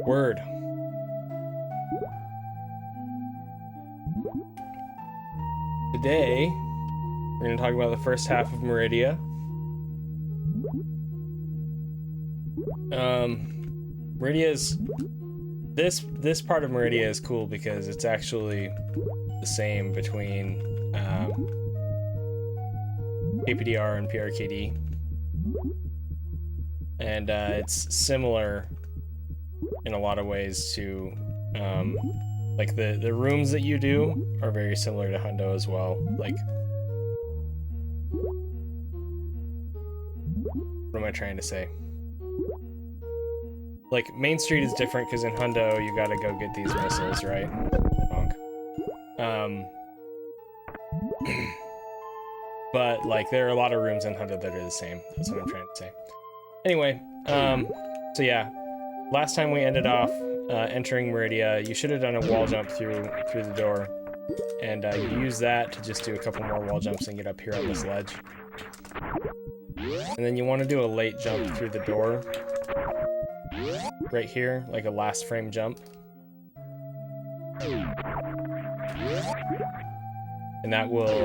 Word. Today, we're going to talk about the first half of Maridia. Maridia's... This part of Maridia is cool because it's actually the same between KPDR and PRKD. And it's similar in a lot of ways to like the rooms that you do are very similar to Hundo as well. Like, what am I trying to say? Like, Main Street is different because in Hundo you gotta go get these missiles, right? Bonk. But like there are a lot of rooms in Hundo that are the same. That's what I'm trying to say. Anyway, so yeah, last time we ended off entering Maridia. You should have done a wall jump through the door, and you use that to just do a couple more wall jumps and get up here on this ledge. And then you want to do a late jump through the door, right here, like a last frame jump. And that will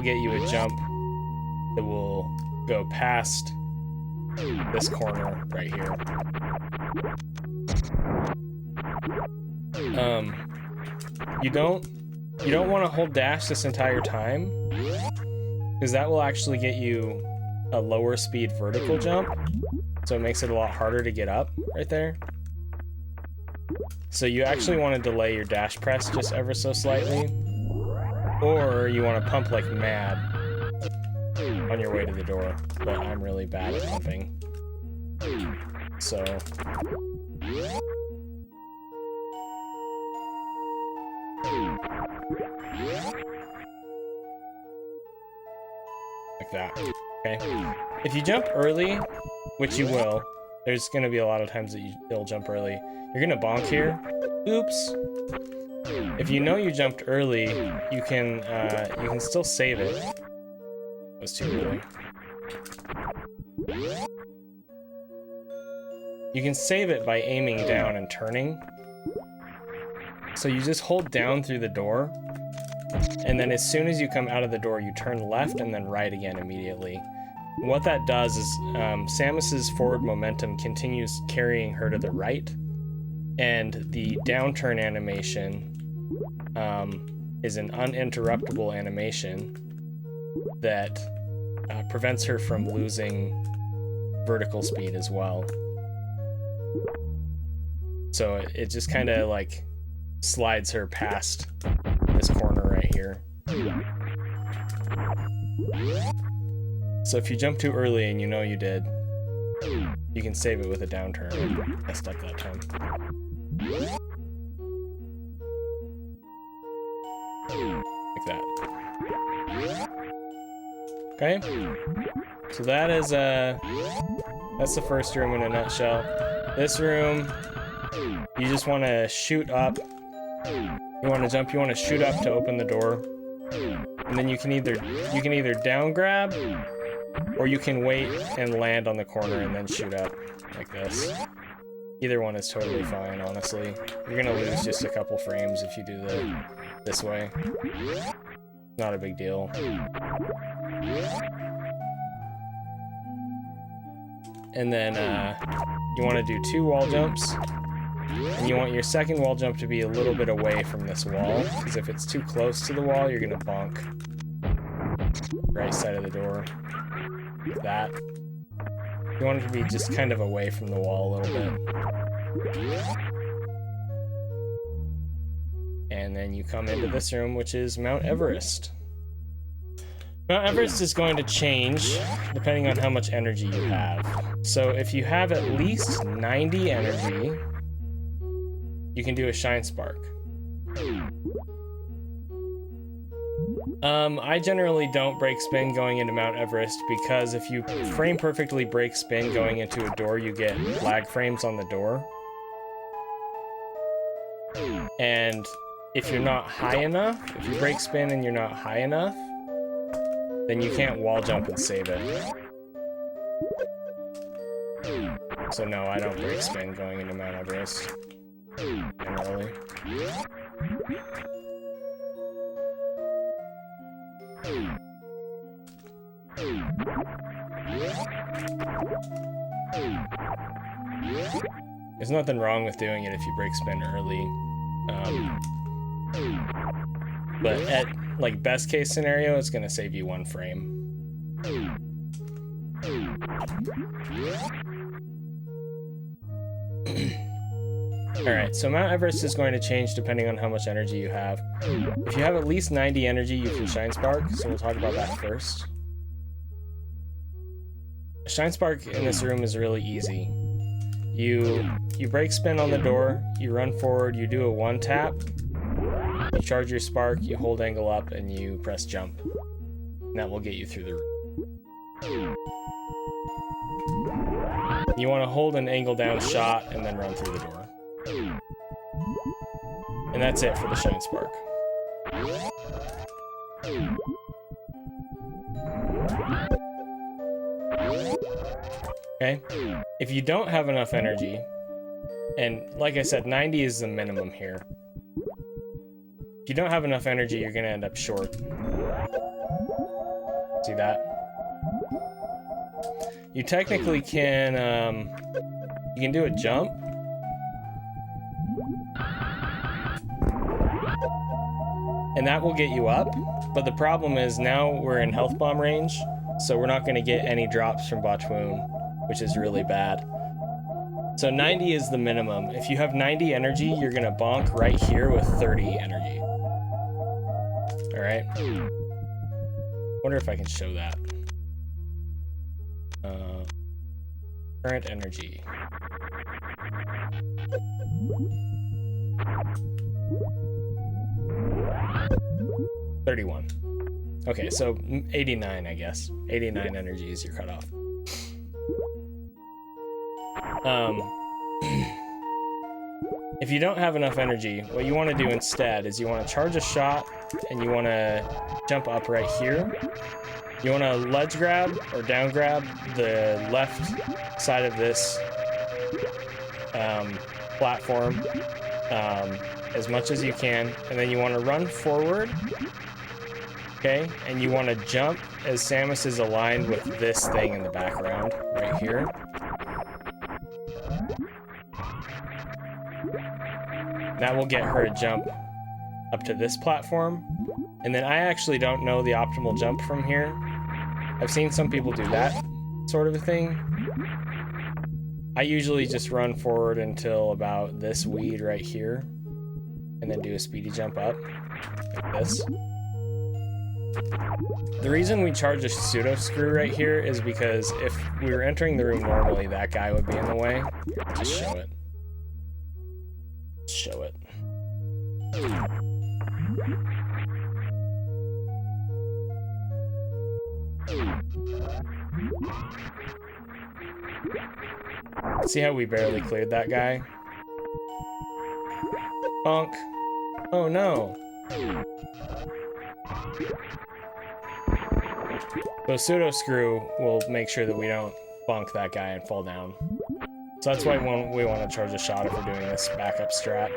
get you a jump that will go past this corner right here. You don't want to hold dash this entire time, because that will actually get you a lower speed vertical jump, so it makes it a lot harder to get up right there. So you actually want to delay your dash press just ever so slightly, or you want to pump like mad on your way to the door, but I'm really bad at pumping. So like that. Okay. If you jump early, which you will, there's gonna be a lot of times that you'll jump early. You're gonna bonk here. Oops. If you know you jumped early, you can still save it. That was too early. You can save it by aiming down and turning. So you just hold down through the door, and then as soon as you come out of the door, you turn left and then right again immediately. And what that does is Samus's forward momentum continues carrying her to the right, and the downturn animation is an uninterruptible animation that prevents her from losing vertical speed as well. So it just kind of like slides her past this corner right here. So if you jump too early and you know you did, you can save it with a downturn. I messed up that time. Like that. Okay. So that is that's the first room in a nutshell. This room, you just want to shoot up. You want to jump, you want to shoot up to open the door. And then you can either down grab, or you can wait and land on the corner and then shoot up like this. Either one is totally fine, honestly. You're gonna lose just a couple frames if you do this way. Not a big deal. And then you want to do 2 wall jumps. And you want your second wall jump to be a little bit away from this wall, because if it's too close to the wall, you're gonna bonk. Right side of the door. Like that. You want it to be just kind of away from the wall a little bit. And then you come into this room, which is Mount Everest. Mount Everest is going to change depending on how much energy you have. So if you have at least 90 energy, you can do a Shine Spark. I generally don't break spin going into Mount Everest, because if you frame perfectly break spin going into a door, you get lag frames on the door. And if you're not high enough, if you break spin and you're not high enough, then you can't wall jump and save it. So no, I don't break spin going into Mount Everest. Generally. There's nothing wrong with doing it if you break spin early. But at like best case scenario, it's gonna save you 1 frame. Alright, so Mount Everest is going to change depending on how much energy you have. If you have at least 90 energy, you can Shine Spark, so we'll talk about that first. Shine Spark in this room is really easy. You break spin on the door, you run forward, you do a 1 tap, you charge your spark, you hold angle up, and you press jump. And that will get you through the room. You want to hold an angle down shot and then run through the door. And that's it for the Shine Spark. Okay, if you don't have enough energy, and like I said, 90 is the minimum here. If you don't have enough energy, you're gonna end up short. See that? You technically can, you can do a jump. And that will get you up, but the problem is now we're in health bomb range, so we're not gonna get any drops from Botwoon, which is really bad. So 90 is the minimum. If you have 90 energy, you're gonna bonk right here with 30 energy. All right. Wonder if I can show that. Current energy. $31. Okay, so 89, I guess. 89 energy is your cutoff. If you don't have enough energy, what you want to do instead is you want to charge a shot and you want to jump up right here. You want to ledge grab or down grab the left side of this platform as much as you can, and then you want to run forward, okay? And you want to jump as Samus is aligned with this thing in the background right here. That will get her to jump up to this platform. And then I actually don't know the optimal jump from here. I've seen some people do that sort of a thing. I usually just run forward until about this weed right here, and then do a speedy jump up, like this. The reason we charge a pseudo screw right here is because if we were entering the room normally, that guy would be in the way. Just show it. Show it. See how we barely cleared that guy? Bonk. Oh no. So pseudo screw will make sure that we don't bonk that guy and fall down. So that's why we want to charge a shot if we're doing this backup strat.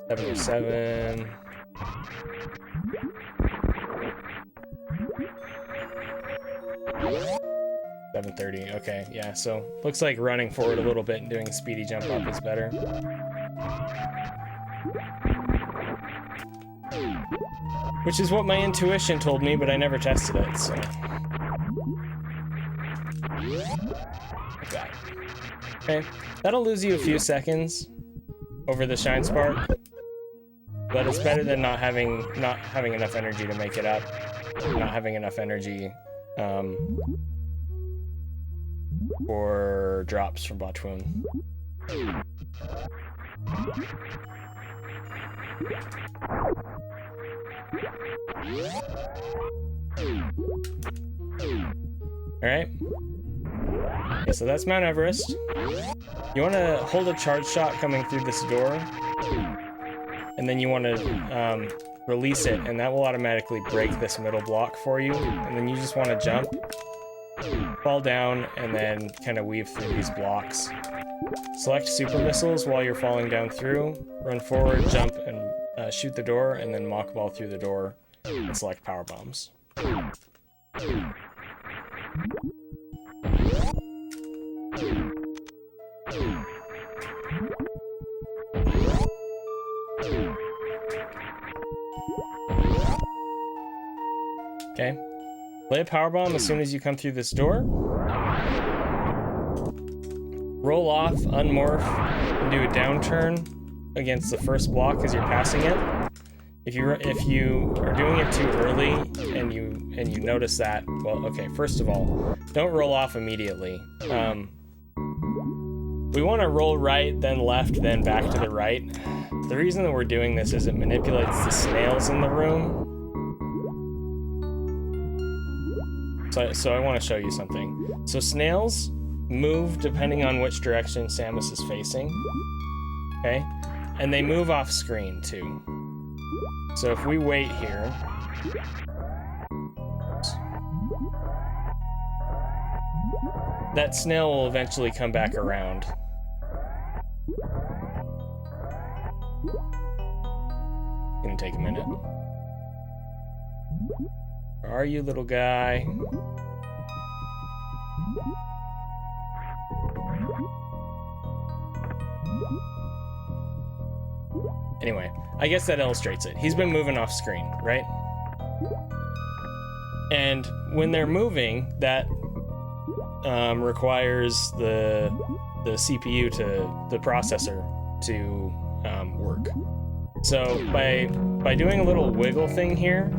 $707. $730. Okay, yeah, so looks like running forward a little bit and doing a speedy jump up is better. Which is what my intuition told me, but I never tested it, so. Like that. Okay, that'll lose you a few seconds over the Shine Spark, but it's better than not having enough energy to make it up, not having enough energy for drops from Botwoon. Alright. Okay, so that's Mount Everest. You want to hold a charge shot coming through this door. And then you want to release it, and that will automatically break this middle block for you. And then you just want to jump, fall down, and then kind of weave through these blocks. Select super missiles while you're falling down through, run forward, jump, and shoot the door, and then mock ball through the door, and select power bombs. Okay. Lay a power bomb as soon as you come through this door. Roll off, unmorph, and do a downturn against the first block as you're passing it. If you are doing it too early and you notice that, well, okay, first of all, don't roll off immediately. We want to roll right, then left, then back to the right. The reason that we're doing this is it manipulates the snails in the room. So I want to show you something. So snails move depending on which direction Samus is facing. Okay? And they move off screen too. So if we wait here, that snail will eventually come back around. It's gonna take a minute. Where are you, little guy? Anyway, I guess that illustrates it. He's been moving off screen, right? And when they're moving, that requires the CPU the processor to work. So by doing a little wiggle thing here,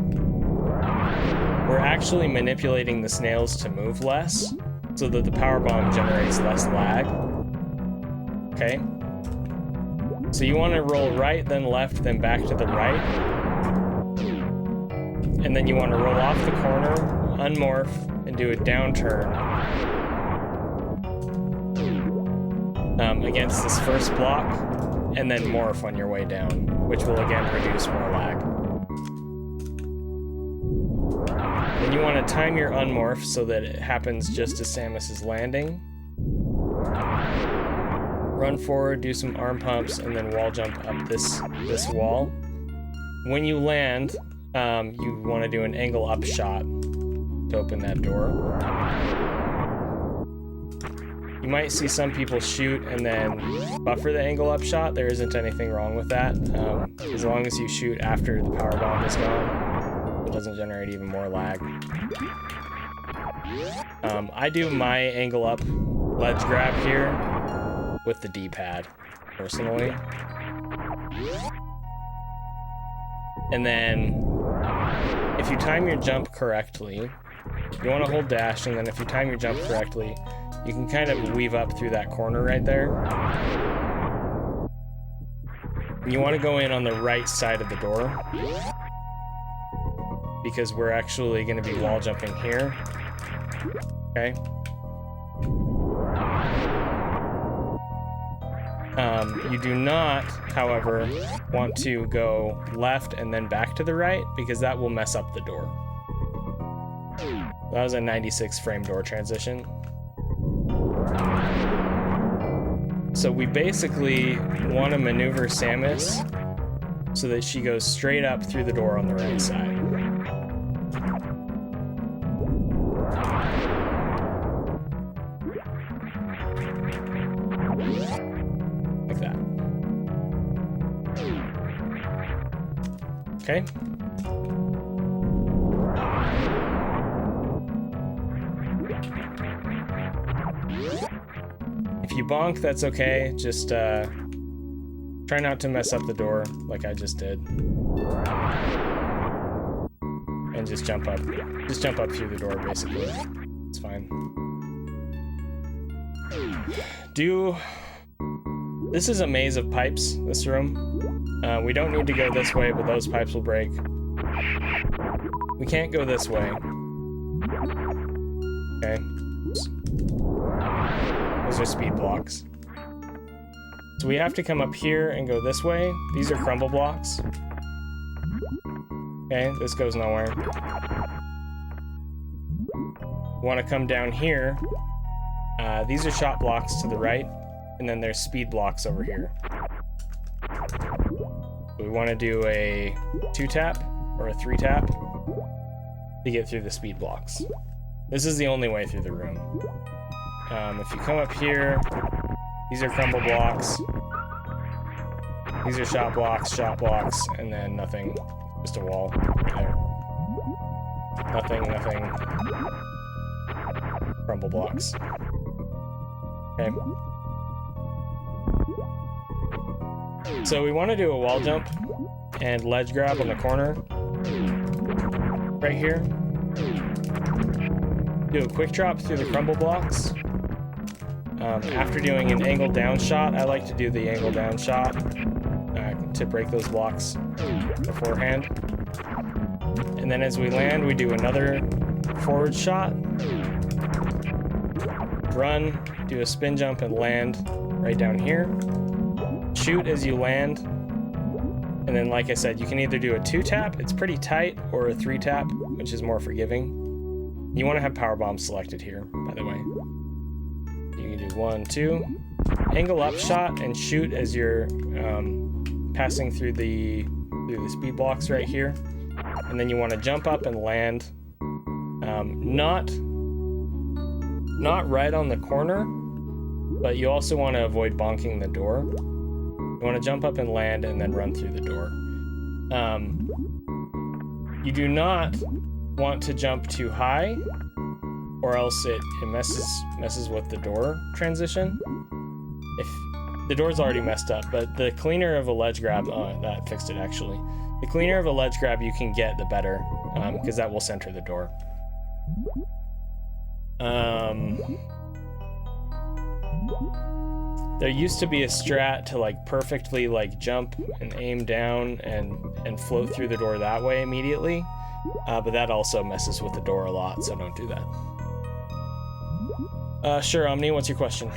we're actually manipulating the snails to move less, so that the power bomb generates less lag. Okay? So you want to roll right, then left, then back to the right. And then you want to roll off the corner, unmorph, and do a downturn against this first block, and then morph on your way down, which will again reduce more lag. Then you want to time your unmorph so that it happens just as Samus is landing. Run forward, do some arm pumps, and then wall jump up this wall. When you land, you want to do an angle up shot to open that door. You might see some people shoot and then buffer the angle up shot. There isn't anything wrong with that. As long as you shoot after the power bomb is gone, it doesn't generate even more lag. I do my angle up ledge grab here with the D-pad, personally. And then, if you time your jump correctly, you want to hold dash, and then if you time your jump correctly, you can kind of weave up through that corner right there. And you want to go in on the right side of the door, because we're actually going to be wall jumping here. Okay? You do not, however, want to go left and then back to the right, because that will mess up the door. That was a 96 frame door transition. So we basically want to maneuver Samus so that she goes straight up through the door on the right side. Like that. Okay. If you bonk, that's okay. Just try not to mess up the door like I just did. And just jump up. Just jump up through the door, basically. It's fine. This is a maze of pipes, this room. We don't need to go this way, but those pipes will break. We can't go this way. Okay. Those are speed blocks. So we have to come up here and go this way. These are crumble blocks. Okay, this goes nowhere. Want to come down here. These are shot blocks to the right, and then there's speed blocks over here. We want to do a 2-tap or a 3-tap to get through the speed blocks. This is the only way through the room. If you come up here, these are crumble blocks. These are shot blocks, and then nothing. Just a wall right there. Nothing. Crumble blocks. Okay. So we want to do a wall jump and ledge grab on the corner. Right here. Do a quick drop through the crumble blocks. After doing an angle down shot, I like to do the angle down shot to break those blocks beforehand. And then as we land, we do another forward shot. Run, do a spin jump and land right down here. Shoot as you land. And then, like I said, you can either do a 2-tap, it's pretty tight, or a 3-tap, which is more forgiving. You want to have power bombs selected here, by the way. You can do 1, 2. Angle up shot and shoot as you're passing through the speed blocks right here. And then you want to jump up and land. Not right on the corner, but you also want to avoid bonking the door. You want to jump up and land and then run through the door. You do not want to jump too high, or else it messes with the door transition. If the door's already messed up, but the cleaner of a ledge grab, that fixed it actually. The cleaner of a ledge grab you can get, the better, because that will center the door. There used to be a strat to like perfectly like jump and aim down and float through the door that way immediately, but that also messes with the door a lot, so don't do that. Sure, Omni, what's your question?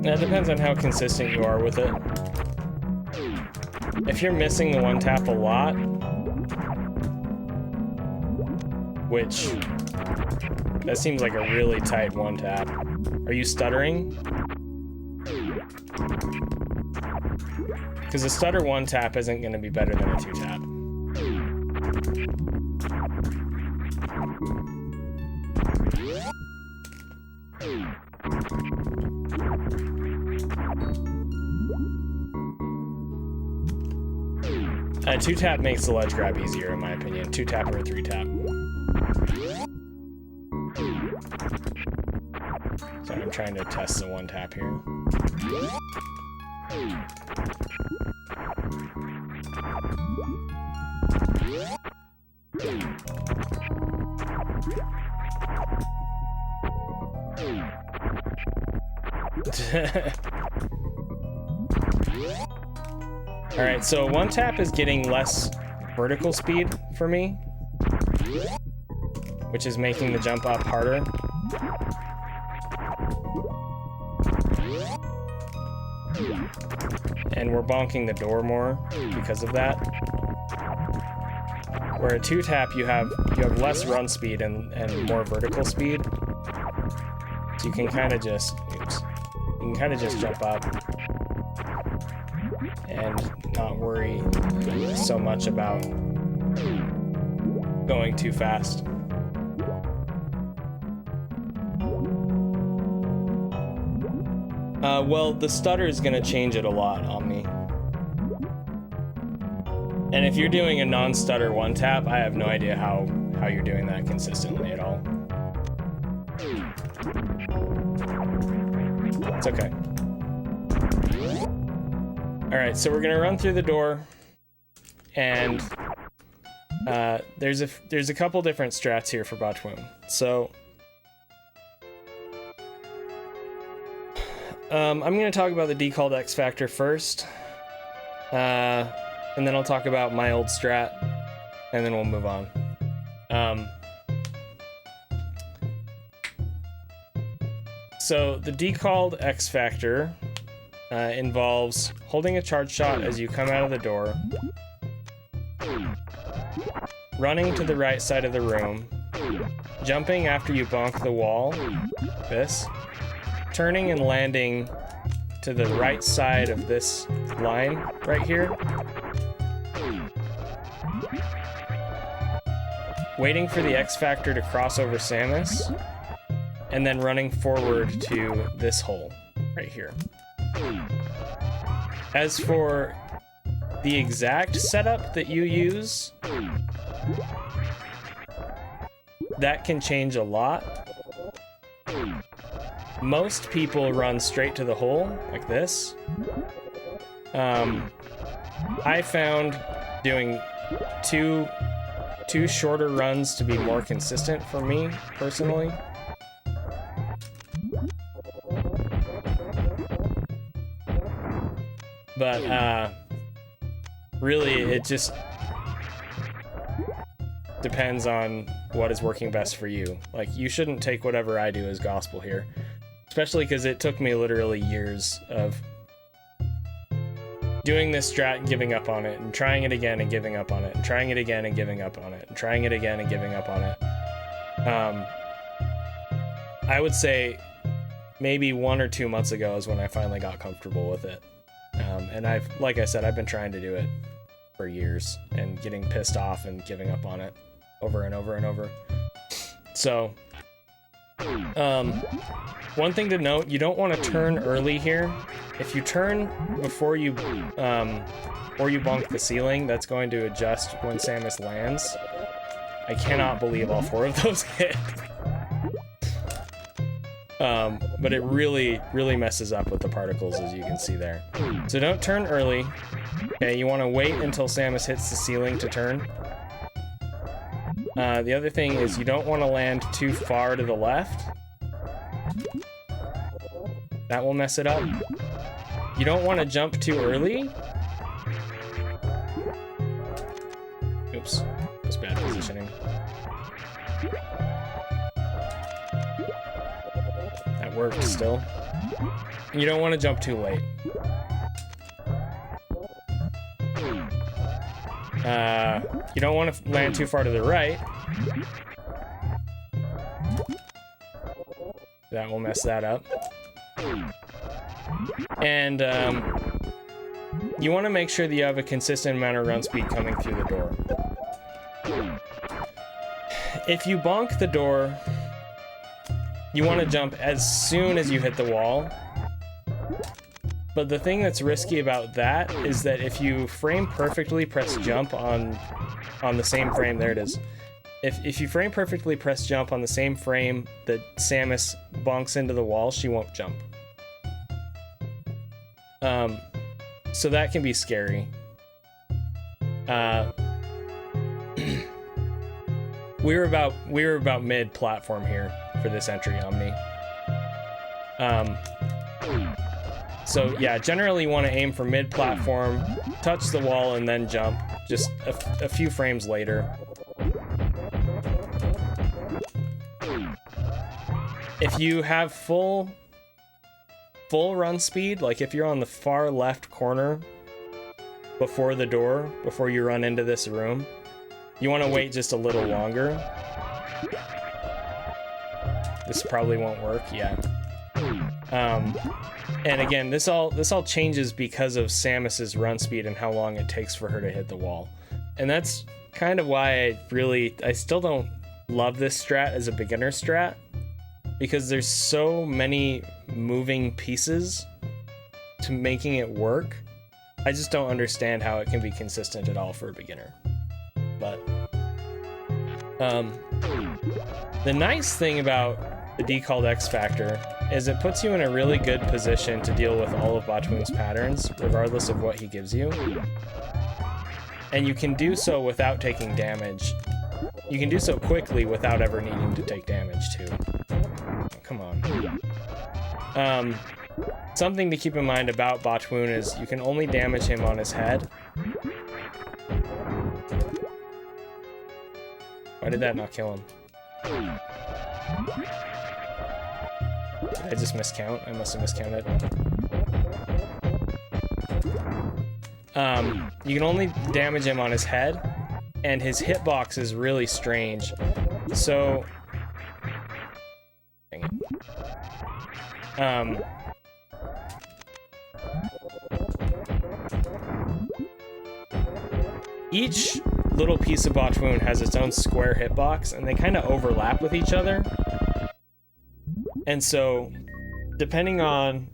It depends on how consistent you are with it. If you're missing the 1-tap a lot, which that seems like a really tight 1-tap. Are you stuttering? Because a stutter 1-tap isn't going to be better than a 2-tap. A 2-tap makes the ledge grab easier, in my opinion. 2-tap or a 3-tap. Sorry, I'm trying to test the 1-tap here. Alright, so 1-tap is getting less vertical speed for me, which is making the jump up harder. And we're bonking the door more because of that. Where a 2-tap, you have less run speed and more vertical speed. So you can kind of just, jump up and not worry so much about going too fast. Well, the stutter is going to change it a lot on me. And if you're doing a non-stutter 1-tap, I have no idea how you're doing that consistently at all. It's okay. Alright, so we're gonna run through the door, and there's a couple different strats here for Botwoon. So I'm gonna talk about the decalled X Factor first, and then I'll talk about my old strat, and then we'll move on. So the decalled X Factor involves holding a charge shot as you come out of the door, running to the right side of the room, jumping after you bonk the wall, this, turning and landing to the right side of this line right here, waiting for the X Factor to cross over Samus, and then running forward to this hole right here. As for the exact setup that you use, that can change a lot. Most people run straight to the hole like this. I found doing two shorter runs to be more consistent for me personally. But really, it just depends on what is working best for you. Like, you shouldn't take whatever I do as gospel here, especially because it took me literally years of doing this strat and giving up on it, and trying it again and giving up on it, and trying it again and giving up on it, and trying it again and giving up on it. I would say maybe 1 or 2 months ago is when I finally got comfortable with it. And like I said, I've been trying to do it for years and getting pissed off and giving up on it over and over and over. So, one thing to note, you don't want to turn early here. If you turn before you, or you bonk the ceiling, that's going to adjust when Samus lands. I cannot believe all 4 of those hit. But it really, really messes up with the particles, as you can see there. So don't turn early. Okay, you want to wait until Samus hits the ceiling to turn. The other thing is you don't want to land too far to the left. That will mess it up. You don't want to jump too early. Oops, that's bad positioning. That worked still. You don't want to jump too late. You don't want to land too far to the right. That will mess that up. And you want to make sure that you have a consistent amount of run speed coming through the door. If you bonk the door, you want to jump as soon as you hit the wall. But the thing that's risky about that is that if you frame perfectly press jump on the same frame, there it is. If you frame perfectly press jump on the same frame that Samus bonks into the wall, she won't jump. So that can be scary. We were about mid platform here for this entry, Omni. So yeah, generally you want to aim for mid platform, touch the wall, and then jump. Just a few frames later. If you have full run speed, like if you're on the far left corner before the door, before you run into this room, you want to wait just a little longer. This probably won't work, yeah. And again, this all changes because of Samus's run speed and how long it takes for her to hit the wall. And that's kind of why I still don't love this strat as a beginner strat, because there's so many moving pieces to making it work. I just don't understand how it can be consistent at all for a beginner. But the nice thing about the decalled X Factor is it puts you in a really good position to deal with all of Botwoon's patterns, regardless of what he gives you. And you can do so without taking damage. You can do so quickly without ever needing to take damage too. Oh, come on. Something to keep in mind about Botwoon is you can only damage him on his head. Why did that not kill him? Did I just miscount? I must have miscounted. You can only damage him on his head, and his hitbox is really strange. So, dang it. Each little piece of Botwoon has its own square hitbox, and they kind of overlap with each other. And so, depending on,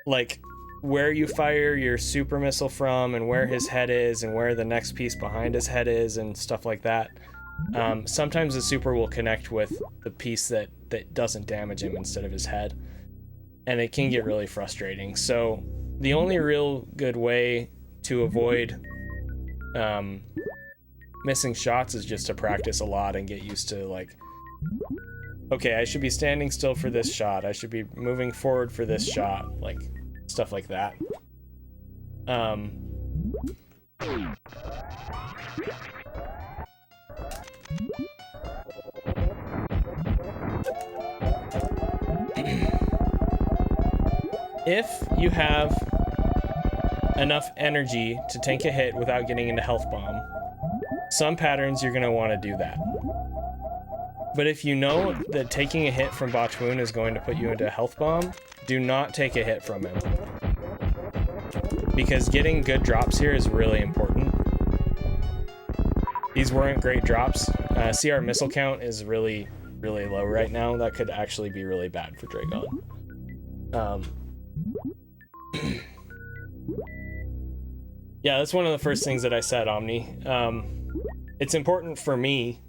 like, where you fire your super missile from, and where his head is, and where the next piece behind his head is, and stuff like that, sometimes the super will connect with the piece that doesn't damage him instead of his head. And it can get really frustrating. So, the only real good way to avoid missing shots is just to practice a lot and get used to, like, okay, I should be standing still for this shot, I should be moving forward for this shot, like stuff like that. If you have enough energy to tank a hit without getting into health bomb, some patterns you're going to want to do that. But if you know that taking a hit from Botwoon is going to put you into a health bomb, do not take a hit from him. Because getting good drops here is really important. These weren't great drops. See, our missile count is really, really low right now. That could actually be really bad for Draygon. Yeah, that's one of the first things that I said, Omni. It's important for me,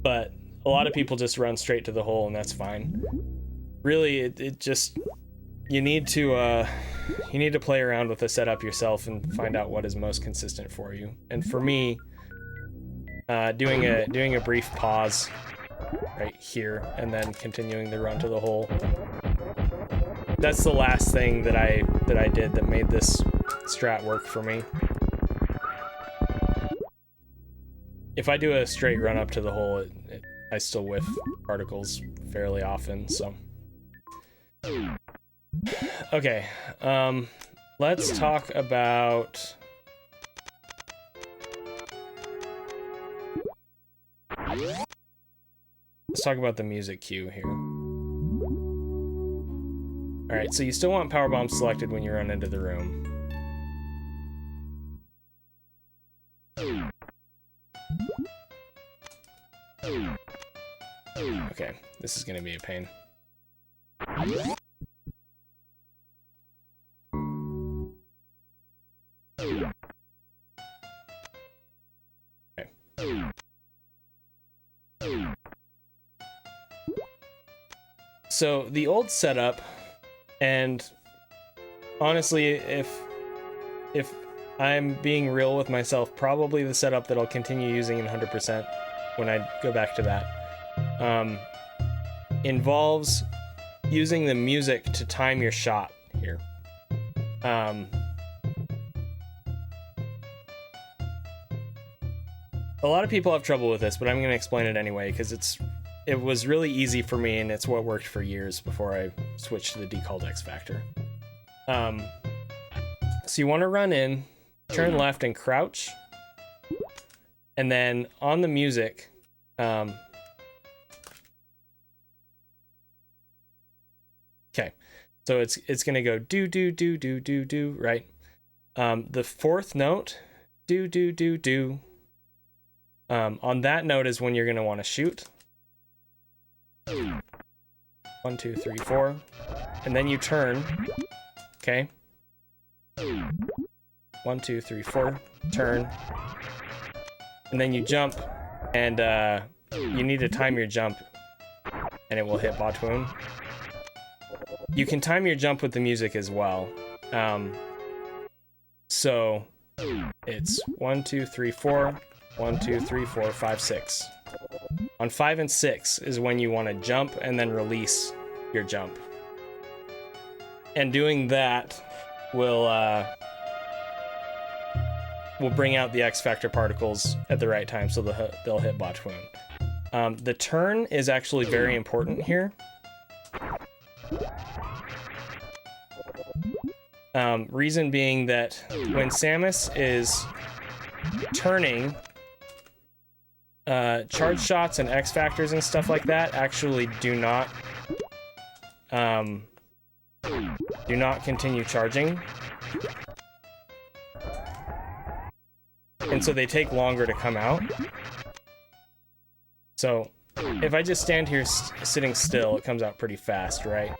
but a lot of people just run straight to the hole, and that's fine. Really, it just, you need to play around with the setup yourself and find out what is most consistent for you. And for me, doing a brief pause right here and then continuing the run to the hole. That's the last thing that I did that made this strat work for me. If I do a straight run up to the hole, I still whiff particles fairly often, so. Okay, let's talk about... Let's talk about the music cue here. Alright, so you still want power bomb selected when you run into the room. Okay, this is gonna be a pain. Okay. So the old setup, and honestly, if I'm being real with myself, probably the setup that I'll continue using in 100% when I go back to that, involves using the music to time your shot here. A lot of people have trouble with this, but I'm going to explain it anyway, because it was really easy for me, and it's what worked for years before I switched to the decalled X Factor. So you want to run in, turn left and crouch, and then on the music, okay, so it's gonna go do do do do do do, right? The fourth note, do do do do. On that note is when you're gonna want to shoot. 1, 2, 3, 4, and then you turn. Okay. 1, 2, 3, 4, turn, and then you jump, and you need to time your jump, and it will hit Botwoon. you can time your jump with the music as well. So it's 1, 2, 3, 4, 1, 2, 3, 4, 5, 6. On 5 and 6 is when you want to jump and then release your jump. And doing that will bring out the X Factor particles at the right time, so they'll hit Botwoon. The turn is actually very important here. Reason being that when Samus is turning, charge shots and X Factors and stuff like that actually do not continue charging. And so they take longer to come out. So if I just stand here sitting still, it comes out pretty fast, right?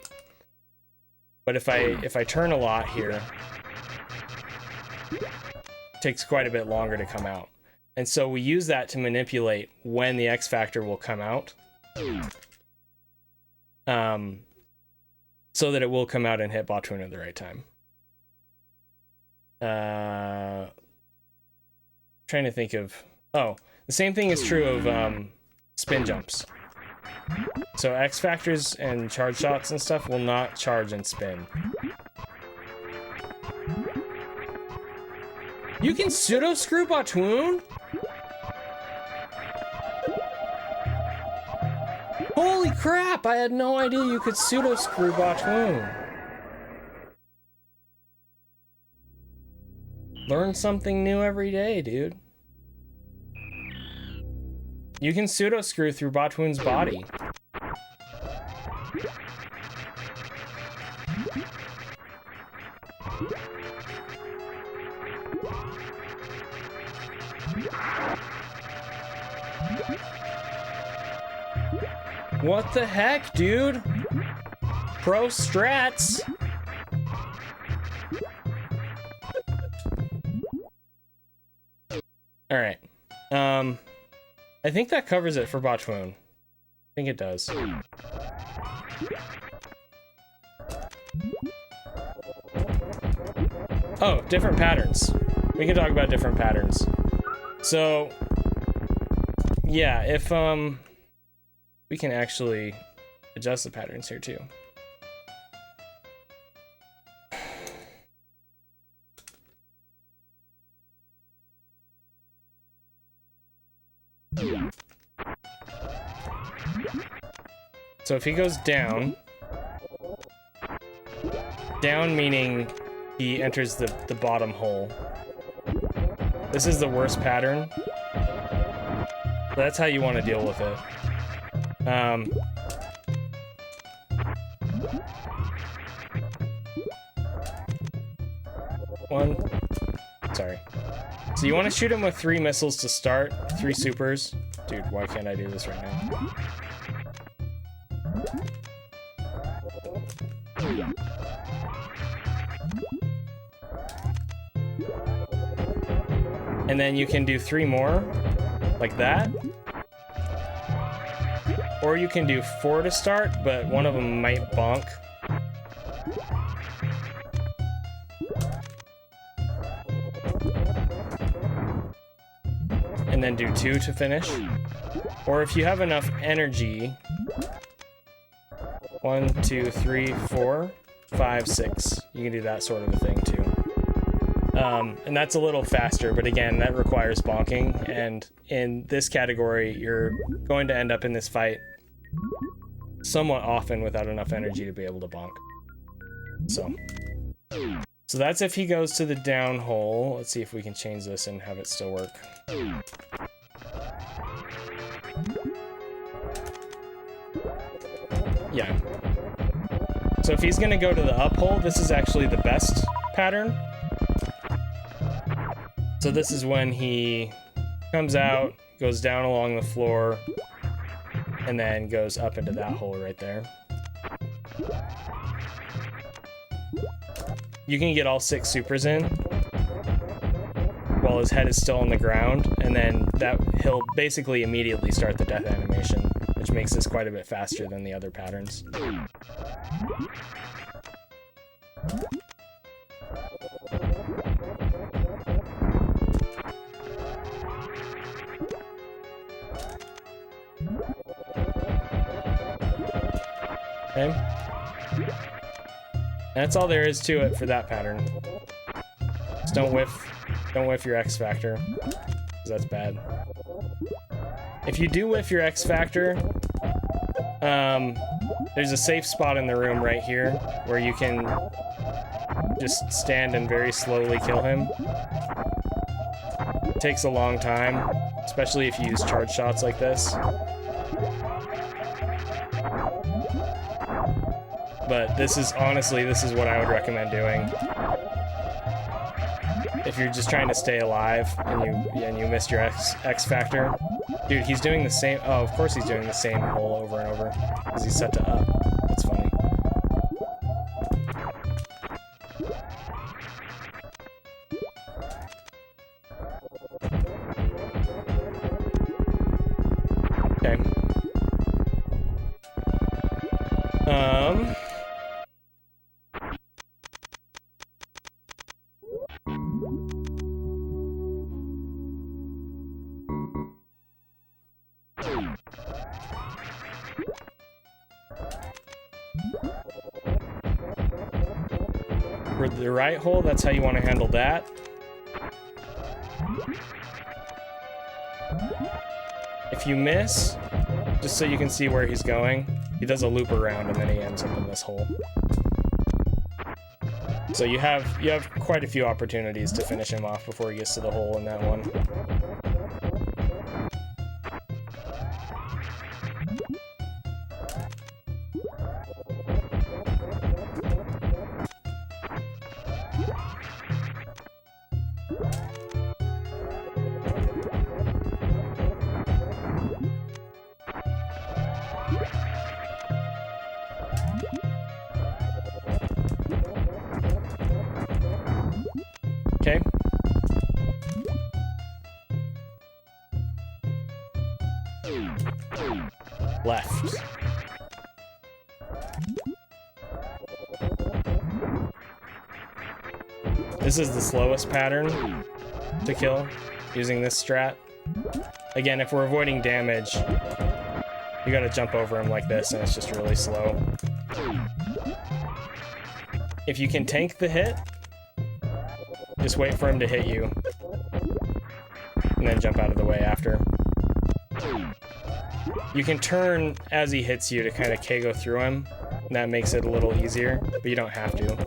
But if I turn a lot here, it takes quite a bit longer to come out. And so we use that to manipulate when the X Factor will come out. So that it will come out and hit Botwoon at the right time. Trying to think of... Oh, the same thing is true of spin jumps. So X Factors and charge shots and stuff will not charge and spin. You can pseudo screw Botwoon? Holy crap, I had no idea you could pseudo screw Botwoon. Learn something new every day, dude. You can pseudo screw through Botwoon's body. What the heck, dude? Pro strats. All right. I think that covers it for Botwoon. I think it does. Oh, different patterns. We can talk about different patterns. So, yeah, if we can actually adjust the patterns here too. So if he goes down meaning he enters the bottom hole. This is the worst pattern. That's how you want to deal with it. Sorry. So you want to shoot him with 3 missiles to start, 3 supers. Dude, why can't I do this right now? And then you can do 3 more, like that. Or you can do 4 to start, but one of them might bonk. And then do 2 to finish. Or if you have enough energy, 1, 2, 3, 4, 5, 6. You can do that sort of a thing too. And that's a little faster, but again, that requires bonking. And in this category, you're going to end up in this fight somewhat often without enough energy to be able to bonk. So that's if he goes to the down hole. Let's see if we can change this and have it still work. Yeah. So if he's gonna go to the up hole, this is actually the best pattern. So this is when he comes out, goes down along the floor, and then goes up into that hole right there. You can get all 6 supers in while his head is still on the ground, and then he'll basically immediately start the death animation, which makes this quite a bit faster than the other patterns. Okay. That's all there is to it for that pattern. Just don't whiff your X factor, because that's bad. If you do whiff your X factor, there's a safe spot in the room right here where you can just stand and very slowly kill him. It takes a long time, especially if you use charge shots like this. But this is, honestly, this is what I would recommend doing. If you're just trying to stay alive and you missed your X factor. Dude, he's doing the same, oh, of course he's doing the same hole over and over, because he's set to up. That's funny. Okay. For the right hole, that's how you want to handle that. If you miss, just so you can see where he's going, he does a loop around and then he ends up in this hole. So you have quite a few opportunities to finish him off before he gets to the hole in that one. Okay. Left. This is the slowest pattern to kill using this strat. Again, if we're avoiding damage, you gotta jump over him like this and it's just really slow. If you can tank the hit, just wait for him to hit you, and then jump out of the way after. You can turn as he hits you to kind of KO through him, and that makes it a little easier, but you don't have to.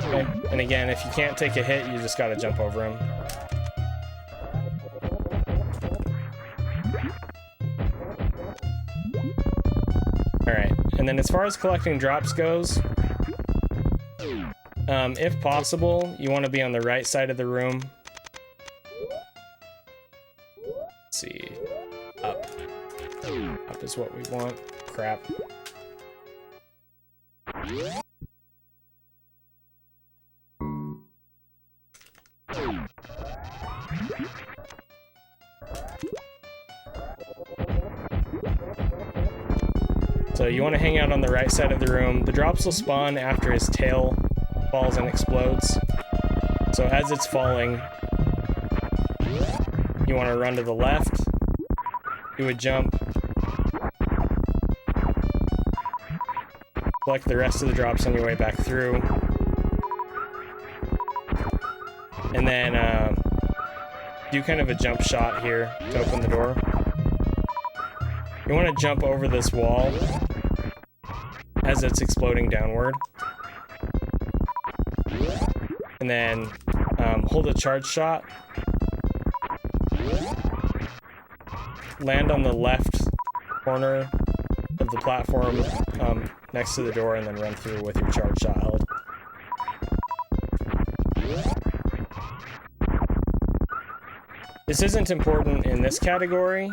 Okay, and again, if you can't take a hit, you just gotta jump over him. Alright, and then as far as collecting drops goes, if possible, you want to be on the right side of the room. Let's see. Up. Up is what we want. Crap. So you want to hang out on the right side of the room. The drops will spawn after his tail falls and explodes. So as it's falling, you want to run to the left, do a jump, collect the rest of the drops on your way back through, and then do kind of a jump shot here to open the door. You want to jump over this wall as it's exploding downward. And then hold a charge shot. Land on the left corner of the platform next to the door and then run through with your charge shot held. This isn't important in this category,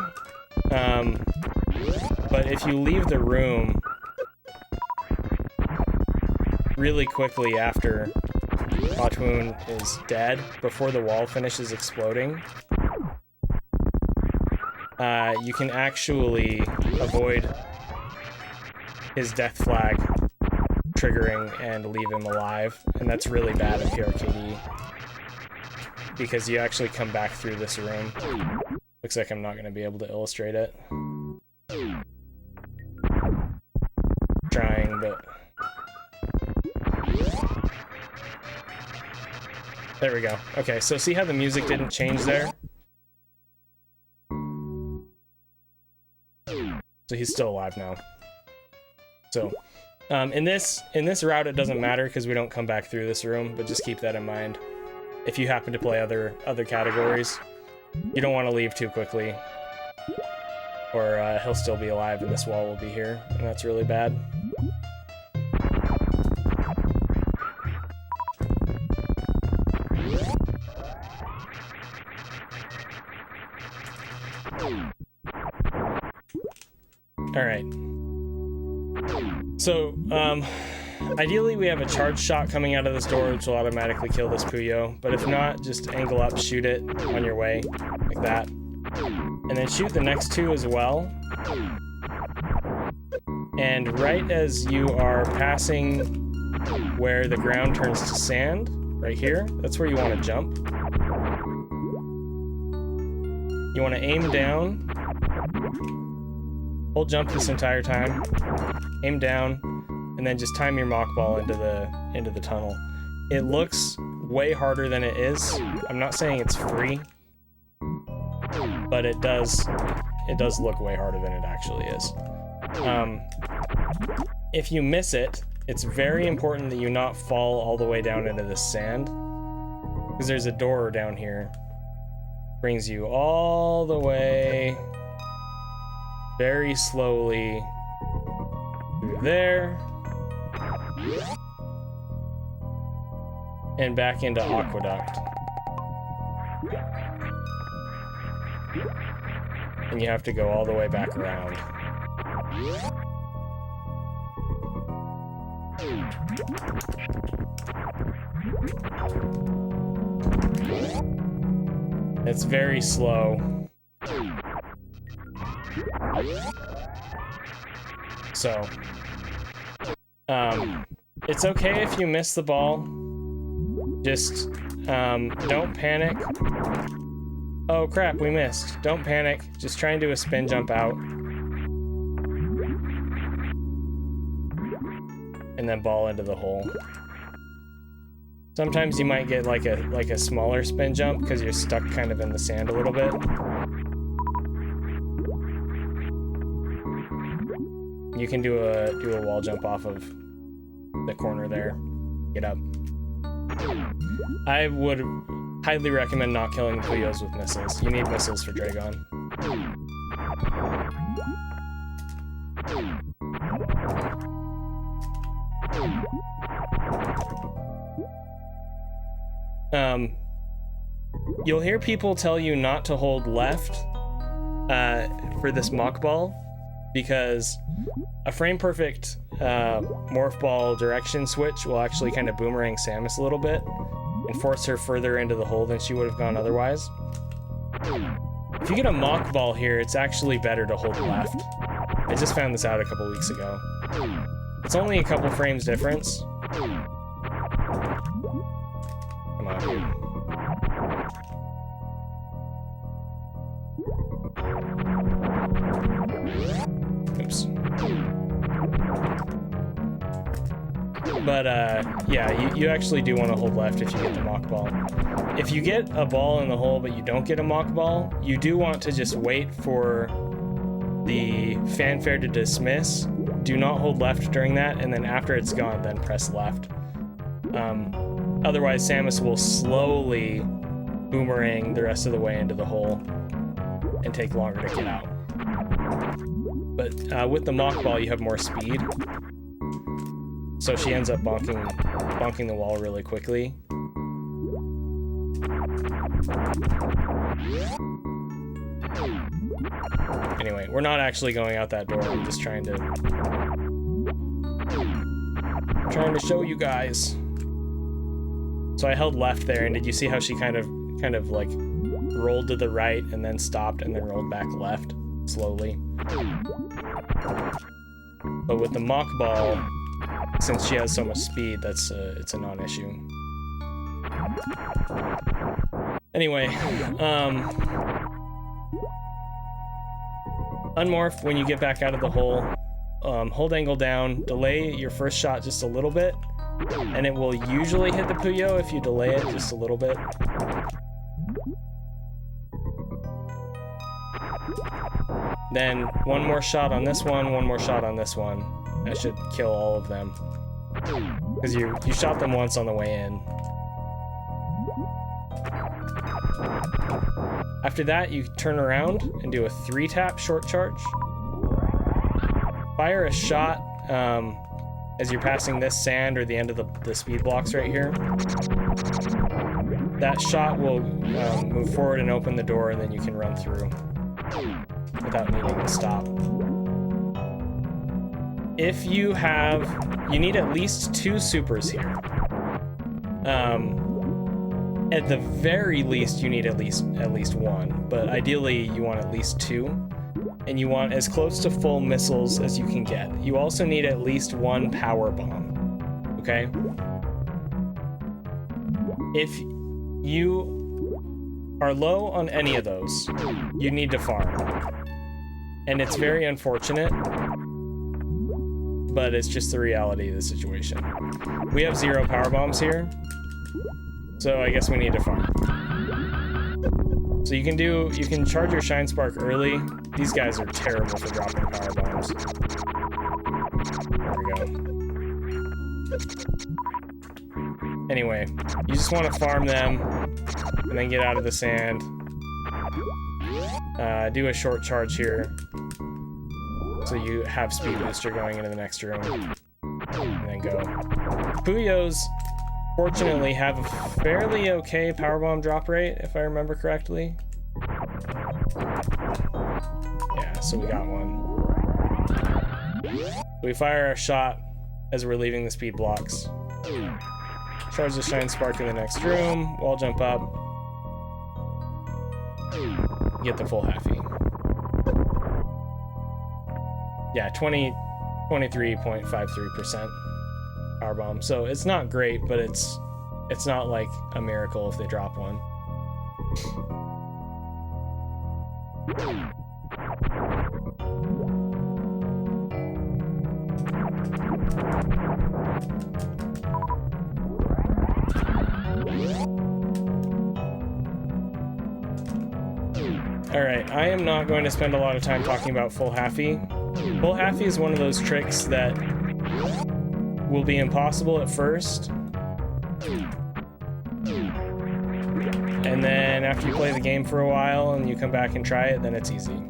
but if you leave the room really quickly after Botwoon is dead before the wall finishes exploding, you can actually avoid his death flag triggering and leave him alive, and that's really bad in PRKD because you actually come back through this room. Looks like I'm not going to be able to illustrate it. Trying, but there we go. Okay, so see how the music didn't change there? So he's still alive now. So in this route it doesn't matter because we don't come back through this room, but just keep that in mind if you happen to play other categories. You don't want to leave too quickly, or he'll still be alive and this wall will be here, and that's really bad. All right. So, ideally we have a charge shot coming out of this door, which will automatically kill this Puyo, but if not, just angle up, shoot it on your way, like that. And then shoot the next two as well. And right as you are passing where the ground turns to sand, right here, that's where you want to jump. You want to aim down, hold jump this entire time, aim down, and then just time your mock ball into the tunnel. It looks way harder than it is. I'm not saying it's free, but it does look way harder than it actually is. If you miss it, it's very important that you not fall all the way down into the sand, because there's a door down here. Brings you all the way very slowly through there and back into Aqueduct. And you have to go all the way back around. It's very slow. So, it's okay if you miss the ball. Just, don't panic. Oh crap, we missed. Don't panic. Just try and do a spin jump out. And then ball into the hole. Sometimes you might get like a smaller spin jump because you're stuck kind of in the sand a little bit. You can do a wall jump off of the corner there. Get up. I would highly recommend not killing Puyos with missiles. You need missiles for Draygon. You'll hear people tell you not to hold left for this mock ball, because a frame perfect morph ball direction switch will actually kind of boomerang Samus a little bit and force her further into the hole than she would have gone otherwise. If you get a mock ball here, it's actually better to hold left. I just found this out a couple weeks ago. It's only a couple frames difference. Come on, dude. Oops. But yeah, you actually do want to hold left if you get the mock ball. If you get a ball in the hole but you don't get a mock ball, you do want to just wait for the fanfare to dismiss. Do not hold left during that, and then after it's gone, then press left. Otherwise, Samus will slowly boomerang the rest of the way into the hole and take longer to get out. But with the mock ball, you have more speed. So she ends up bonking the wall really quickly. Anyway, we're not actually going out that door. I'm just trying to show you guys. So I held left there, and did you see how she kind of like rolled to the right and then stopped and then rolled back left slowly? But with the mock ball, since she has so much speed, it's a non-issue. Anyway, unmorph when you get back out of the hole. Hold angle down, delay your first shot just a little bit, and it will usually hit the Puyo if you delay it just a little bit. Then one more shot on this one more shot on this one. That should kill all of them. Because you shot them once on the way in. After that, you turn around and do a 3-tap short charge. Fire a shot as you're passing this sand or the end of the speed blocks right here. That shot will move forward and open the door, and then you can run through without needing to stop. If you need at least 2 supers here. At the very least, you need at least 1, but ideally you want at least 2, and you want as close to full missiles as you can get. You also need at least 1 power bomb, okay? If you are low on any of those, you need to farm. And it's very unfortunate, but it's just the reality of the situation. We have 0 power bombs here, so I guess we need to farm. So you can charge your Shine Spark early. These guys are terrible for dropping power bombs. There we go. Anyway, you just want to farm them and then get out of the sand. Do a short charge here, so you have speed booster going into the next room, and then go. Puyos, fortunately, have a fairly okay power bomb drop rate, if I remember correctly. Yeah, so we got one. We fire a shot as we're leaving the speed blocks. Charge the Shine Spark in the next room, wall jump up, get the full halfie. Yeah, 23.53% power bomb. So it's not great, but it's not like a miracle if they drop one. Alright, I am not going to spend a lot of time talking about full halfie. Full halfie is one of those tricks that will be impossible at first. And then after you play the game for a while and you come back and try it, then it's easy.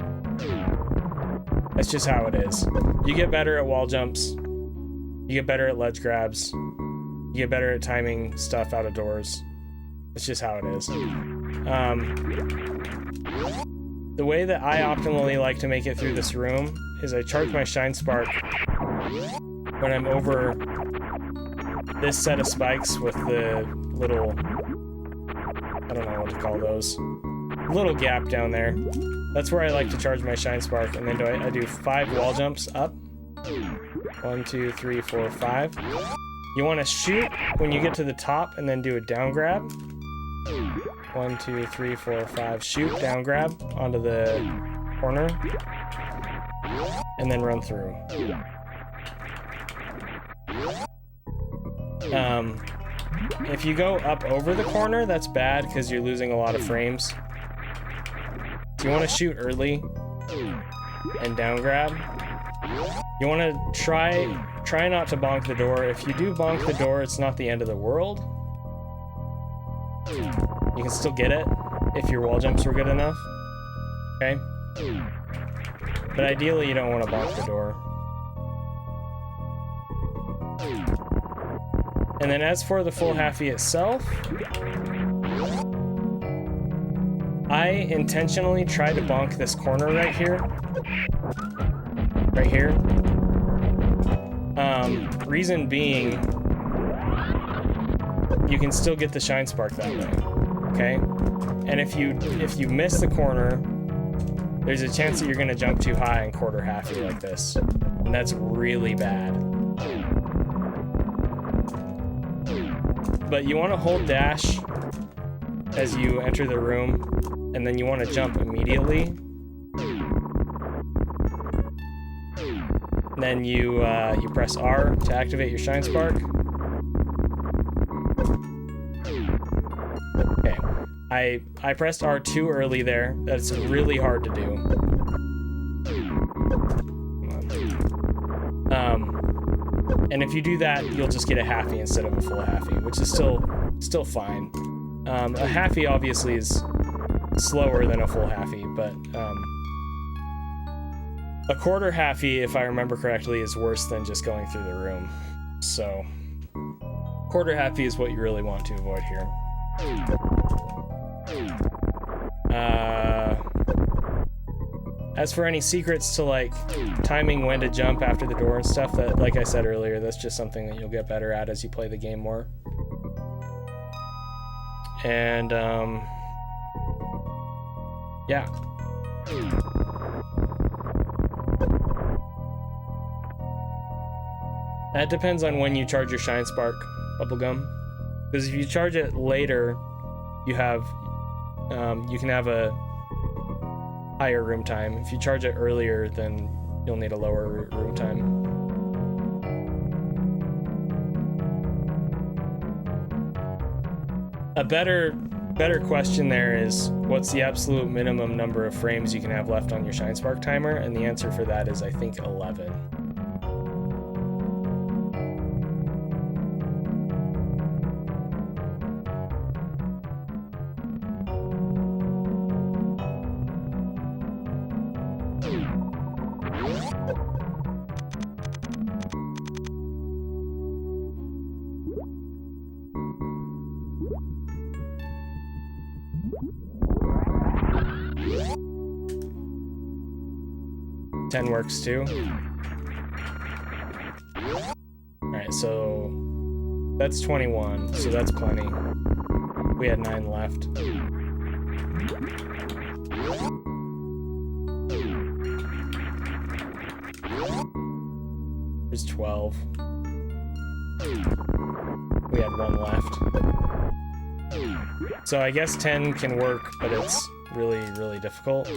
That's just how it is. You get better at wall jumps. You get better at ledge grabs. You get better at timing stuff out of doors. It's just how it is. The way that I optimally like to make it through this room is I charge my Shine Spark when I'm over this set of spikes with the little, I don't know what to call those, little gap down there. That's where I like to charge my Shine Spark, and then I do 5 wall jumps up. 1, 2, 3, 4, 5. You want to shoot when you get to the top and then do a down grab. 1, 2, 3, 4, 5. Shoot, down grab onto the corner, and then run through. If you go up over the corner, that's bad because you're losing a lot of frames. So you want to shoot early and down grab. You want to try not to bonk the door. If you do bonk the door, it's not the end of the world. You can still get it if your wall jumps were good enough. Okay? But ideally, you don't want to bonk the door. And then as for the full halfie itself, I intentionally try to bonk this corner right here. Right here. Reason being, you can still get the shine spark that way, okay? And if you miss the corner, there's a chance that you're gonna jump too high and quarter halfie like this, and that's really bad. But you want to hold dash as you enter the room, and then you want to jump immediately. Then you press R to activate your shine spark. Okay, I pressed R too early there. That's really hard to do. Come on. And if you do that, you'll just get a halfie instead of a full halfie, which is still fine. A halfie obviously is slower than a full halfie, but a quarter halfie, if I remember correctly, is worse than just going through the room. So quarter halfie is what you really want to avoid here. As for any secrets to like timing when to jump after the door and stuff, that, like I said earlier, that's just something that you'll get better at as you play the game more. And yeah. That depends on when you charge your shine spark, Bubblegum. Because if you charge it later, you have you can have a higher room time. If you charge it earlier, then you'll need a lower room time. A better question there is, what's the absolute minimum number of frames you can have left on your shine spark timer? And the answer for that is, I think, 11. Works too. Alright, so that's 21, so that's plenty. We had 9 left. There's 12. We had 1 left. So I guess 10 can work, but it's really, really difficult.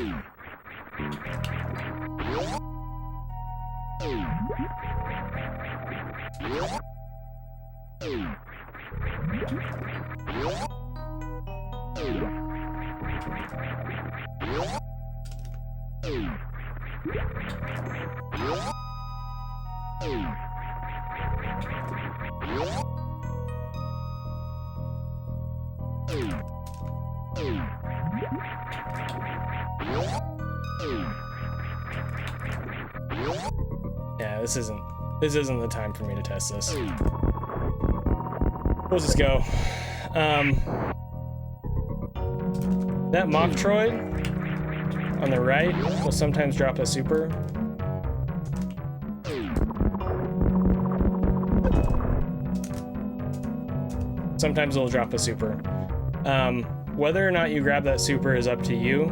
Yeah, this isn't the time for me to test this. We'll just go. That Metroid on the right will sometimes drop a super. Sometimes it'll drop a super. Whether or not you grab that super is up to you.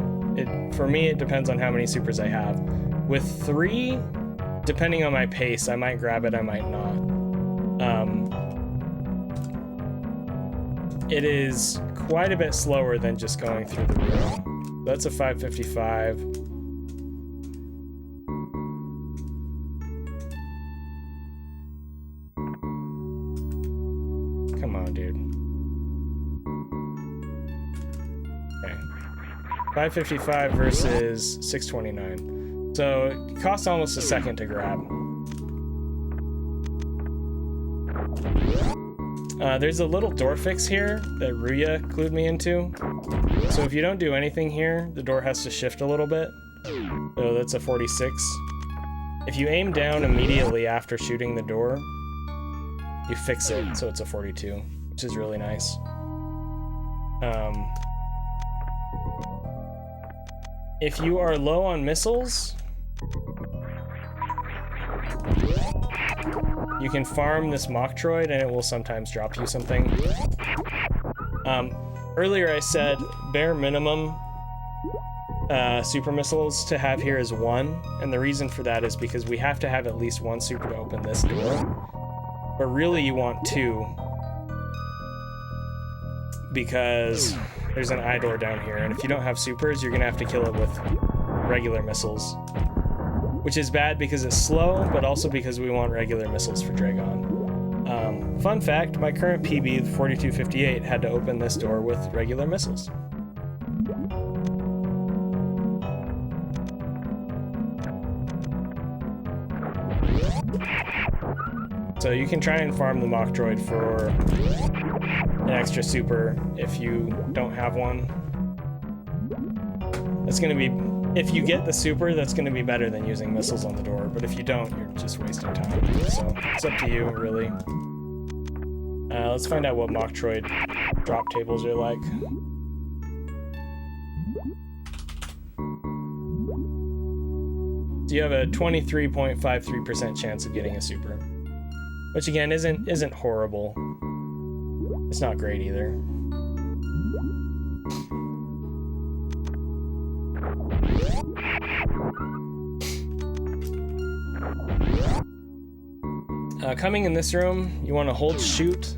For me, it depends on how many supers I have. With 3, depending on my pace, I might grab it, I might not. It is quite a bit slower than just going through the room. That's a 555. Come on, dude. Okay. 555 versus 629. So it costs almost a second to grab. There's a little door fix here that Ruya clued me into. So if you don't do anything here, the door has to shift a little bit. So that's a 46. If you aim down immediately after shooting the door, you fix it, so it's a 42, which is really nice. If you are low on missiles, You can farm this Metroid and it will sometimes drop you something. Earlier I said bare minimum super missiles to have here is 1, and the reason for that is because we have to have at least 1 super to open this door. But really you want 2, because there's an eye door down here, and if you don't have supers, you're gonna have to kill it with regular missiles. Which is bad because it's slow, but also because we want regular missiles for Draygon. Fun fact, my current PB, the 4258, had to open this door with regular missiles. So you can try and farm the Metroid for an extra super if you don't have one. That's gonna be, if you get the super, that's gonna be better than using missiles on the door, but if you don't, you're just wasting time. So it's up to you, really. Let's find out what Metroid drop tables are like. So you have a 23.53% chance of getting a super, which again isn't horrible. It's not great either. Coming in this room, you want to hold shoot.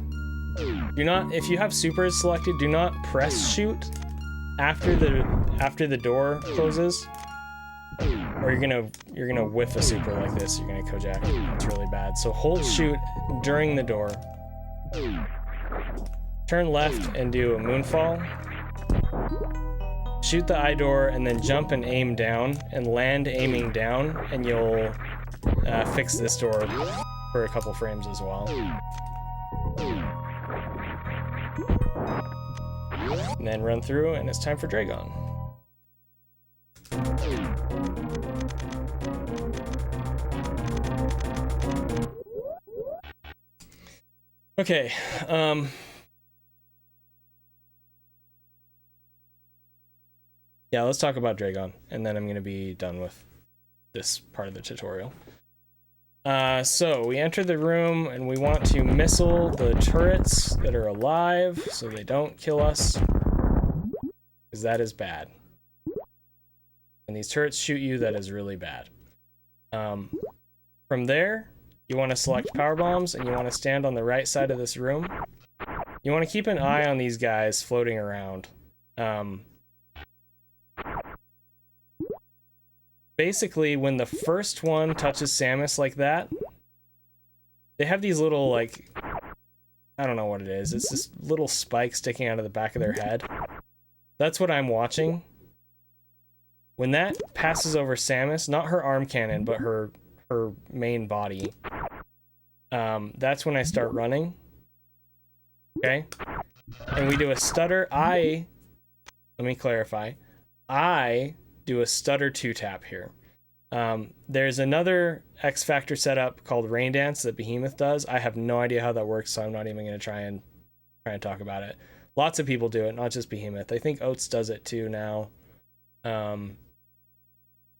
Do not, if you have supers selected, do not press shoot after the door closes, or you're gonna whiff a super like this. You're gonna Kojak. It's really bad. So hold shoot during the door. Turn left and do a moonfall. Shoot the eye door and then jump and aim down and land aiming down, and you'll fix this door for a couple frames as well. And then run through, and it's time for Draygon. Okay, yeah, let's talk about Draygon, and then I'm gonna be done with this part of the tutorial. So we enter the room and we want to missile the turrets that are alive so they don't kill us, because that is bad. When these turrets shoot you, that is really bad. From there, you want to select power bombs and you want to stand on the right side of this room. You want to keep an eye on these guys floating around. Basically, when the first one touches Samus like that, they have these little, like, I don't know what it is. It's this little spike sticking out of the back of their head. That's what I'm watching. When that passes over Samus, not her arm cannon, but her main body, that's when I start running. Okay? And we do a stutter. Let me clarify. I do a stutter 2-tap here. There's another X Factor setup called Rain Dance that Behemoth does. I have no idea how that works, so I'm not even going to try and talk about it. Lots of people do it, not just Behemoth. I think Oats does it too now.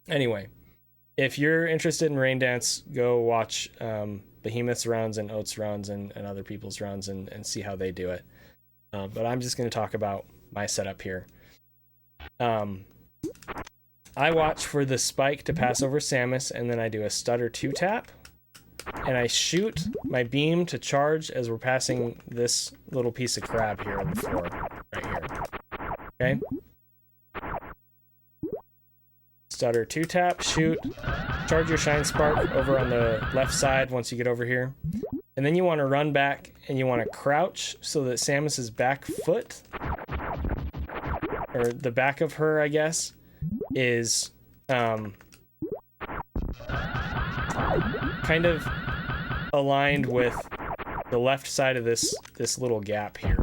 Anyway, if you're interested in Rain Dance, go watch Behemoth's runs and Oats runs and other people's runs and see how they do it. But I'm just going to talk about my setup here. I watch for the spike to pass over Samus, and then I do a stutter 2-tap, and I shoot my beam to charge as we're passing this little piece of crab here on the floor, right here. Okay? Stutter 2-tap, shoot, charge your Shine Spark over on the left side once you get over here, and then you want to run back, and you want to crouch so that Samus's back foot, or the back of her, I guess, is kind of aligned with the left side of this little gap here.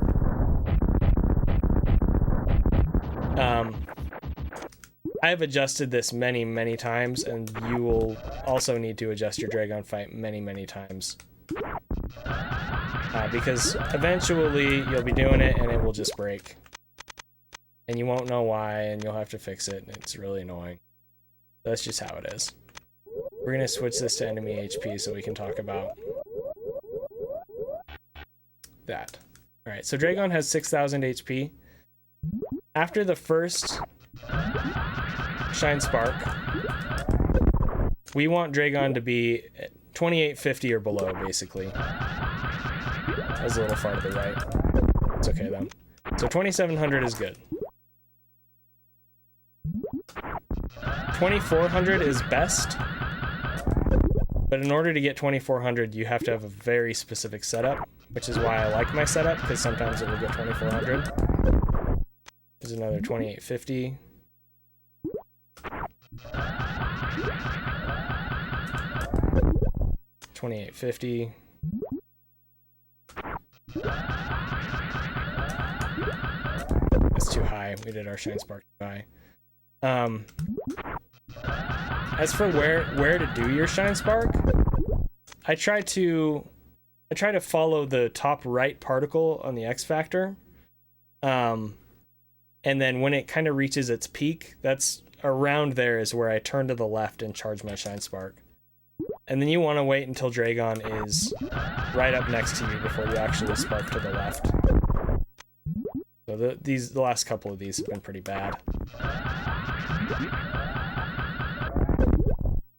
I've adjusted this many times, and you will also need to adjust your Draygon fight many times. Because eventually you'll be doing it and it will just break. And you won't know why, and you'll have to fix it, and it's really annoying. That's just how it is. We're gonna switch this to enemy HP so we can talk about that. All right, so Draygon has 6,000 HP. After the first Shine Spark, we want Draygon to be 2850 or below, basically. That was a little far to the right. It's okay, though. So 2700 is good. 2400 is best. But in order to get 2400, you have to have a very specific setup, which is why I like my setup, because sometimes it will get 2400. There's another 2850. $28.50. That's too high. We did our Shine Spark too high. As for where to do your Shine Spark, I try to follow the top right particle on the X Factor. And then when it kind of reaches its peak, that's around there is where I turn to the left and charge my Shine Spark. And then you want to wait until Draygon is right up next to you before you actually spark to the left. So the last couple of these have been pretty bad.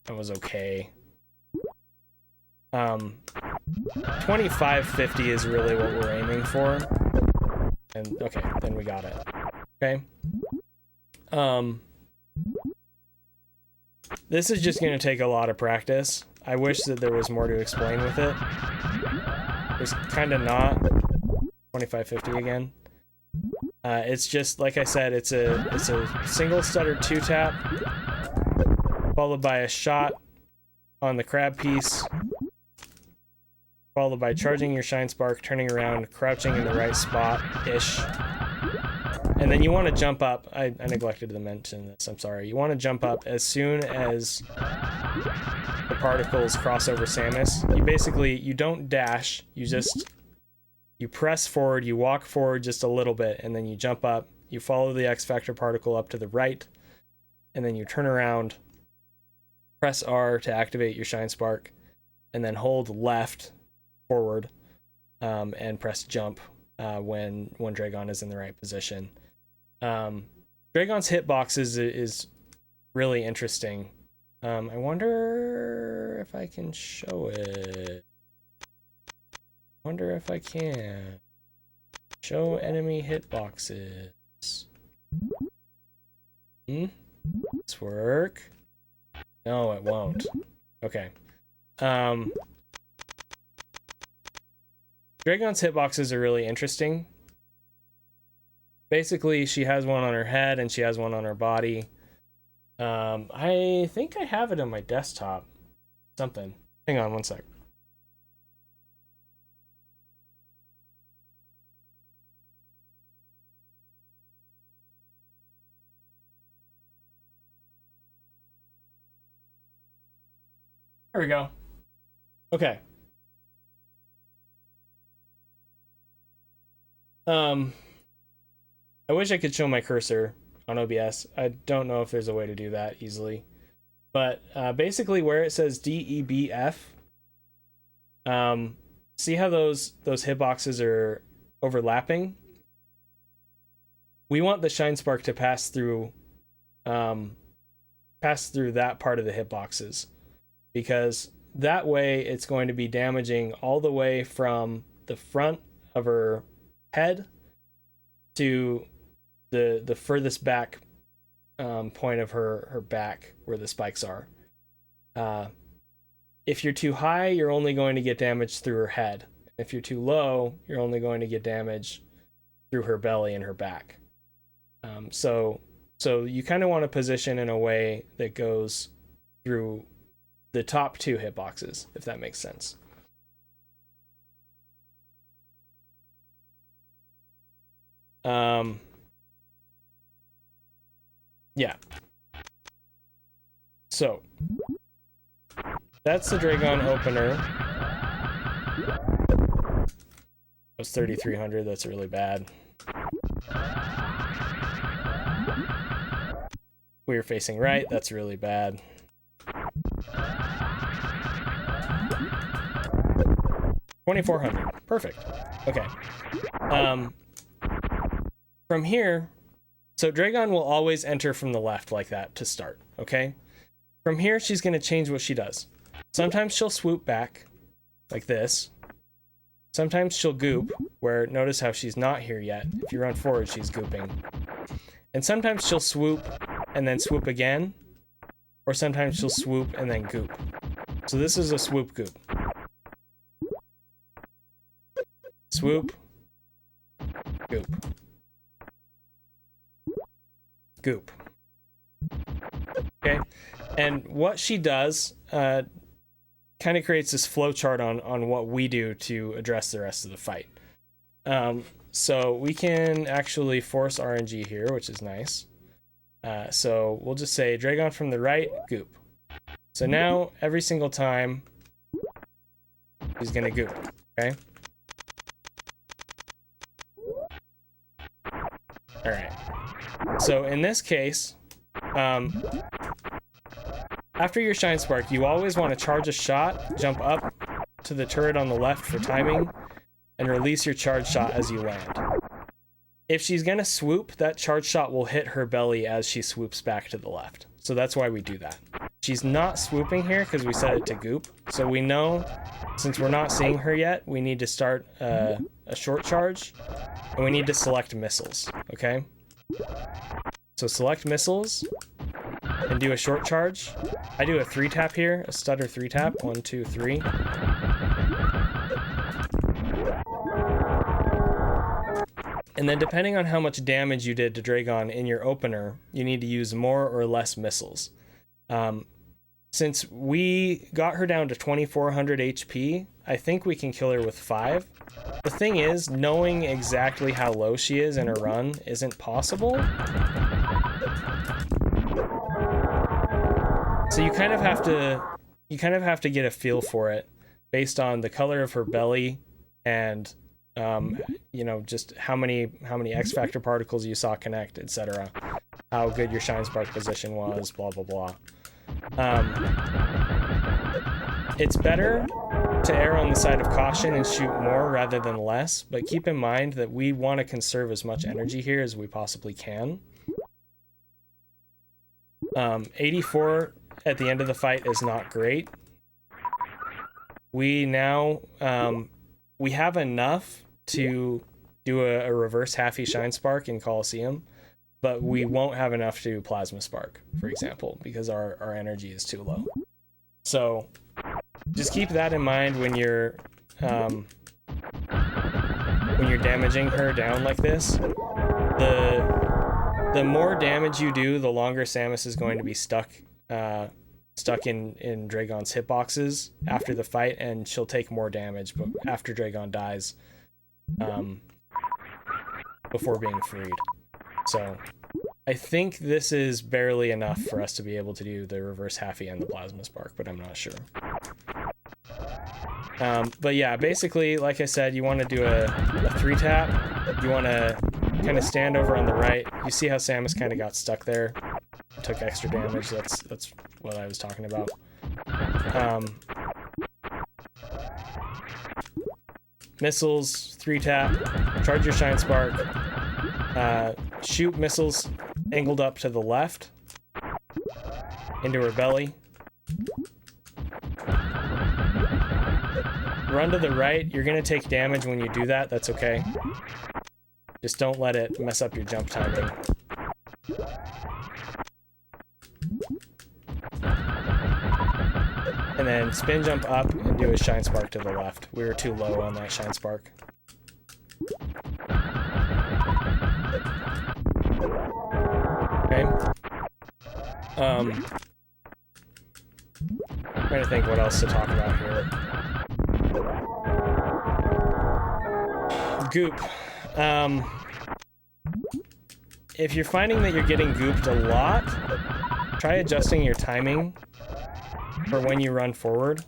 That was okay. 2550 is really what we're aiming for. And okay, then we got it. Okay. This is just going to take a lot of practice. I wish that there was more to explain with it. There's kind of not. 2550 again. It's just, like I said, it's a single stutter 2-tap, followed by a shot on the crab piece, followed by charging your Shine Spark, turning around, crouching in the right spot-ish. And then you want to jump up. I neglected to mention this, I'm sorry. You want to jump up as soon as the particles cross over Samus. You don't dash, you press forward, you walk forward just a little bit, and then you jump up, you follow the X Factor particle up to the right, and then you turn around, press R to activate your Shine Spark, and then hold left forward, and press jump when Draygon is in the right position. Draygon's hitbox is really interesting. I wonder if I can show it. Wonder if I can. Show enemy hitboxes. This work? No, it won't. Okay. Draygon's hitboxes are really interesting. Basically, she has one on her head and she has one on her body. I think I have it on my desktop. Something. Hang on one sec. There we go. Okay. I wish I could show my cursor on OBS. I don't know if there's a way to do that easily. But basically where it says DEBF, see how those hitboxes are overlapping? We want the Shine Spark to pass through that part of the hitboxes, because that way it's going to be damaging all the way from the front of her head to the furthest back point of her back where the spikes are. If you're too high, you're only going to get damage through her head. If you're too low, you're only going to get damage through her belly and her back. So you kind of want to position in a way that goes through the top two hitboxes, if that makes sense. Yeah. So that's the Draygon opener. That was 3,300. That's really bad. We were facing right. That's really bad. 2,400. Perfect. Okay. From here, so Draygon will always enter from the left like that to start, okay? From here, she's going to change what she does. Sometimes she'll swoop back, like this. Sometimes she'll goop, where notice how she's not here yet. If you run forward, she's gooping. And sometimes she'll swoop, and then swoop again. Or sometimes she'll swoop and then goop. So this is a swoop goop. Swoop. Goop. Goop. Okay, and what she does kind of creates this flow chart on what we do to address the rest of the fight. So we can actually force RNG here, which is nice. So we'll just say Draygon from the right, goop. So now every single time he's gonna goop, okay? All right. So in this case, after your Shine Spark, you always want to charge a shot, jump up to the turret on the left for timing, and release your charge shot as you land. If she's going to swoop, that charge shot will hit her belly as she swoops back to the left. So that's why we do that. She's not swooping here because we set it to goop. So we know, since we're not seeing her yet, we need to start a short charge, and we need to select missiles, okay? So select missiles and do a short charge. I do a 3-tap here, a stutter 3-tap. 1, 2, 3. And then depending on how much damage you did to Draygon in your opener, you need to use more or less missiles. Since we got her down to 2400 HP, I think we can kill her with 5. The thing is, knowing exactly how low she is in a run isn't possible. So you kind of have to get a feel for it based on the color of her belly and you know, just how many X Factor particles you saw connect, etc. How good your Shine Spark position was, blah blah blah. It's better to err on the side of caution and shoot more rather than less, but keep in mind that we want to conserve as much energy here as we possibly can. 84 at the end of the fight is not great. We now we have enough to do a reverse halfy Shine Spark in Coliseum, but we won't have enough to do Plasma Spark, for example, because our energy is too low. So just keep that in mind when you're damaging her down like this. The more damage you do, the longer Samus is going to be stuck in Draygon's hitboxes after the fight, and she'll take more damage but after Draygon dies before being freed. So I think this is barely enough for us to be able to do the reverse halfy and the Plasma Spark, but I'm not sure. But yeah, basically, like I said, you want to do a 3-tap. You want to kind of stand over on the right. You see how Samus kind of got stuck there, took extra damage. That's what I was talking about. Missiles, 3-tap, charge your Shine Spark, shoot missiles angled up to the left into her belly. Run to the right. You're going to take damage when you do that. That's okay. Just don't let it mess up your jump timing. And then spin jump up and do a Shine Spark to the left. We were too low on that Shine Spark. Okay. I'm trying to think what else to talk about here. Goop. If you're finding that you're getting gooped a lot, try adjusting your timing for when you run forward.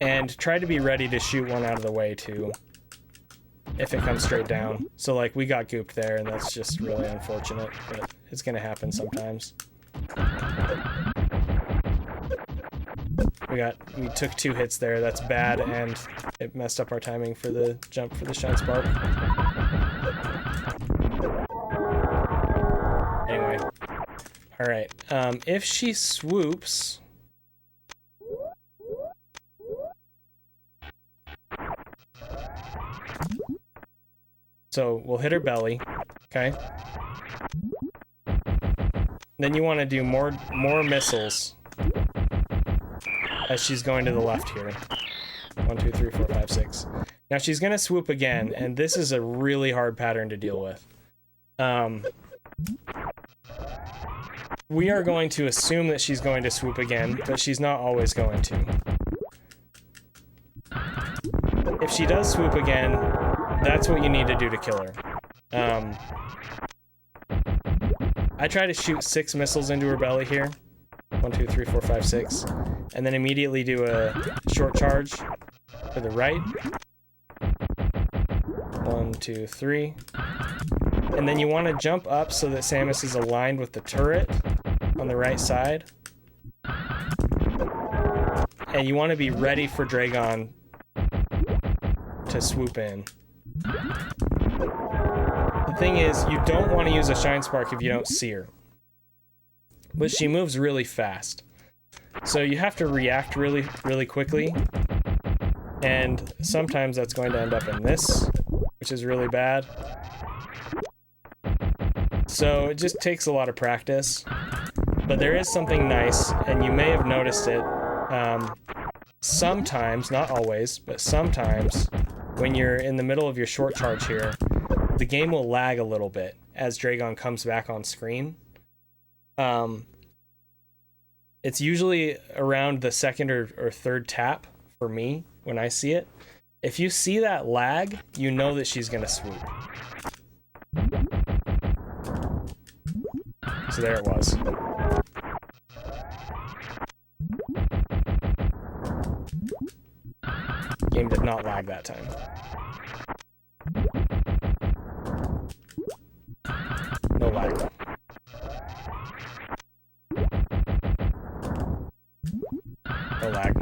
And try to be ready to shoot one out of the way too, if it comes straight down. So like we got gooped there, and that's just really unfortunate, but it's gonna happen sometimes. We took 2 hits there. That's bad, and it messed up our timing for the jump for the Shine Spark. Anyway. Alright. If she swoops... So we'll hit her belly, okay? Then you want to do more missiles as she's going to the left here. 1, 2, 3, 4, 5, 6. Now she's gonna swoop again, and this is a really hard pattern to deal with. We are going to assume that she's going to swoop again, but she's not always going to. If she does swoop again, that's what you need to do to kill her. I try to shoot 6 missiles into her belly here. 1, 2, 3, 4, 5, 6. And then immediately do a short charge to the right. 1, 2, 3. And then you want to jump up so that Samus is aligned with the turret on the right side. And you want to be ready for Draygon to swoop in. The thing is, you don't want to use a Shine Spark if you don't see her. But she moves really fast. So you have to react really, really quickly. And sometimes that's going to end up in this, which is really bad. So it just takes a lot of practice. But there is something nice, and you may have noticed it. Sometimes, not always, but sometimes, when you're in the middle of your short charge here, the game will lag a little bit as Draygon comes back on screen. It's usually around the second or third tap for me when I see it. If you see that lag, you know that she's gonna swoop. So there it was. Game did not lag that time. No lag. No lag.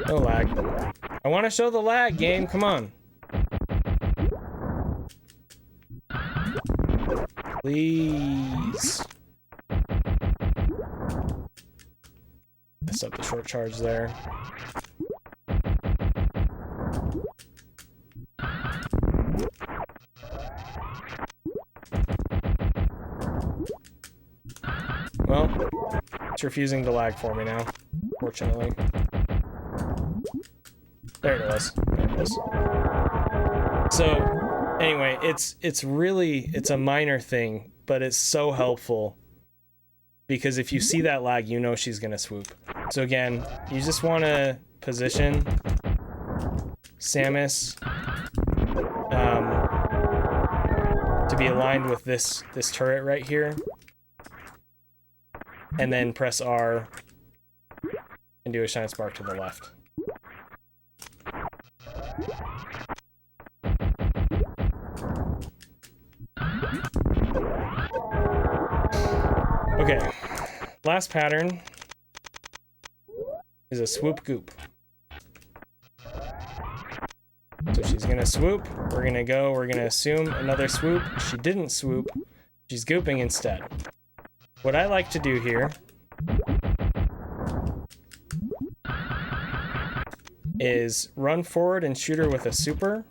No lag. I want to show the lag, game. Come on. Please. Mess up the short charge there. Well, it's refusing to lag for me now, fortunately. There it was. There it was. So, anyway, it's a minor thing, but it's so helpful because if you see that lag, you know she's gonna swoop. So again, you just want to position Samus to be aligned with this turret right here, and then press R and do a Shine Spark to the left. Okay, last pattern is a swoop goop. So she's gonna swoop, we're gonna assume another swoop. She didn't swoop, she's gooping instead. What I like to do here is run forward and shoot her with a super.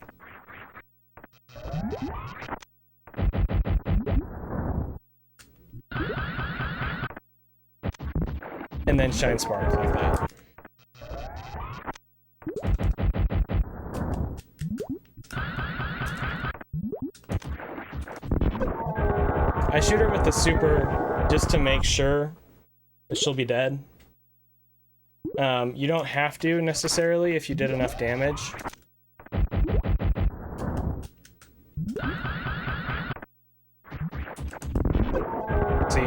And then Shine Spark like that. I shoot her with the super just to make sure that she'll be dead. You don't have to necessarily if you did enough damage. See?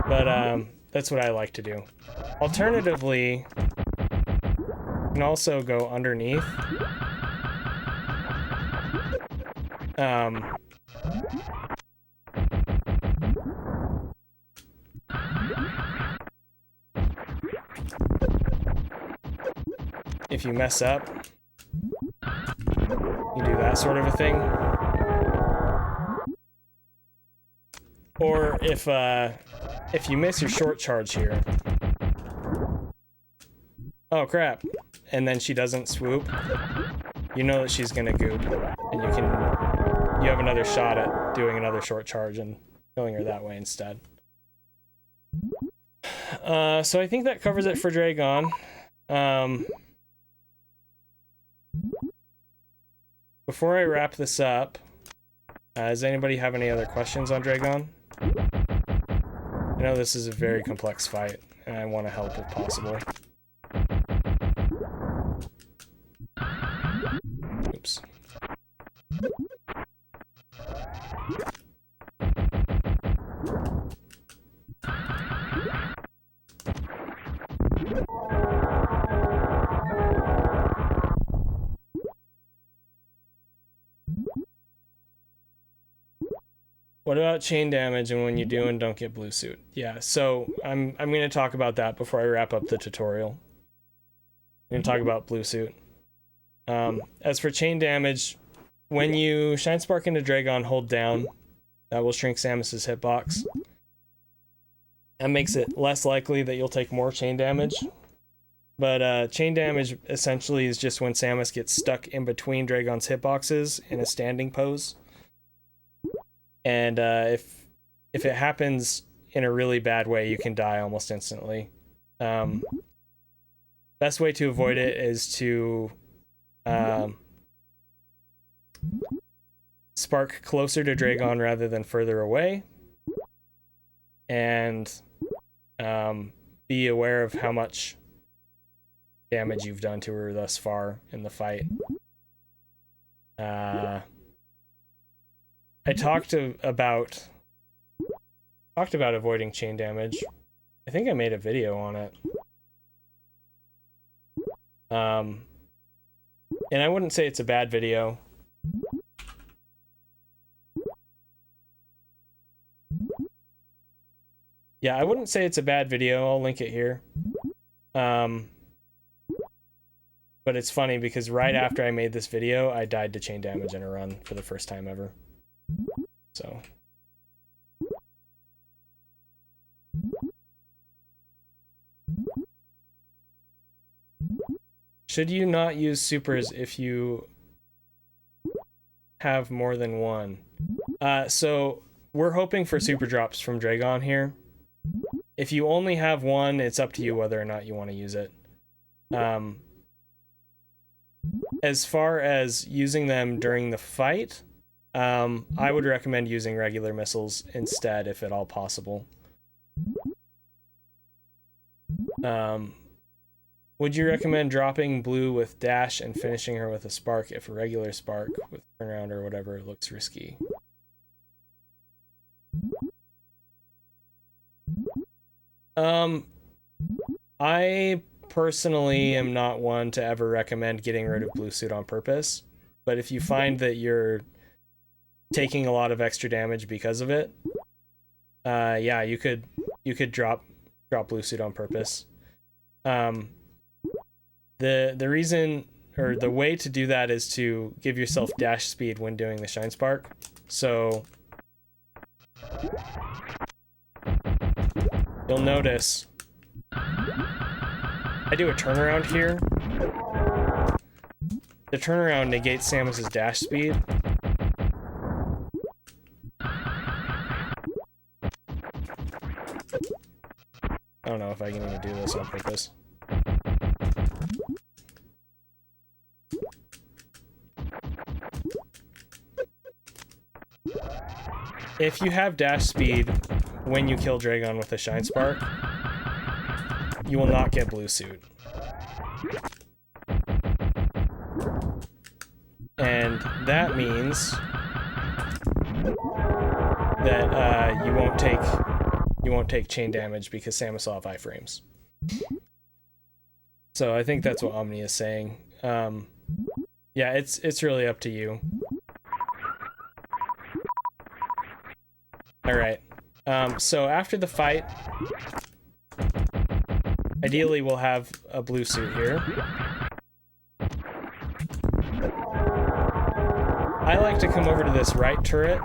But that's what I like to do. Alternatively, you can also go underneath Um, if you mess up, you do that sort of a thing. Or if you miss your short charge here. Oh crap. And then she doesn't swoop. You know that she's gonna goop. And you have another shot at doing another short charge and killing her that way instead. So I think that covers it for Draygon. Before I wrap this up, does anybody have any other questions on Draygon? I know this is a very complex fight, and I want to help if possible. Oops. What about chain damage and when you do and don't get blue suit? Yeah, so I'm going to talk about that before I wrap up the tutorial. I'm going to talk about blue suit. As for chain damage, when you shine spark into Draygon, hold down. That will shrink Samus's hitbox. That makes it less likely that you'll take more chain damage. But chain damage essentially is just when Samus gets stuck in between Draygon's hitboxes in a standing pose. And if it happens in a really bad way, you can die almost instantly. Best way to avoid it is to spark closer to Draygon rather than further away. And be aware of how much damage you've done to her thus far in the fight. I talked about avoiding chain damage. I think I made a video on it. And I wouldn't say it's a bad video. Yeah, I wouldn't say it's a bad video. I'll link it here. But it's funny because right after I made this video, I died to chain damage in a run for the first time ever. So. Should you not use supers if you have more than one? So we're hoping for super drops from Draygon here. If you only have one, it's up to you whether or not you want to use it. As far as using them during the fight, I would recommend using regular missiles instead, if at all possible. Would you recommend dropping blue with dash and finishing her with a spark if a regular spark with turnaround or whatever looks risky? I personally am not one to ever recommend getting rid of blue suit on purpose, but if you find that you're taking a lot of extra damage because of it, yeah, you could drop blue suit on purpose. The reason, or the way to do that, is to give yourself dash speed when doing the shine spark. So you'll notice I do a turnaround here. The turnaround negates Samus's dash speed. I don't know if I can even do this on purpose. If you have dash speed when you kill Draygon with a shine spark, you will not get blue suit. And that means that you won't take chain damage because Samus will have iframes. So I think that's what Omni is saying. Yeah, it's really up to you. All right. So after the fight, ideally we'll have a blue suit here. I like to come over to this right turret.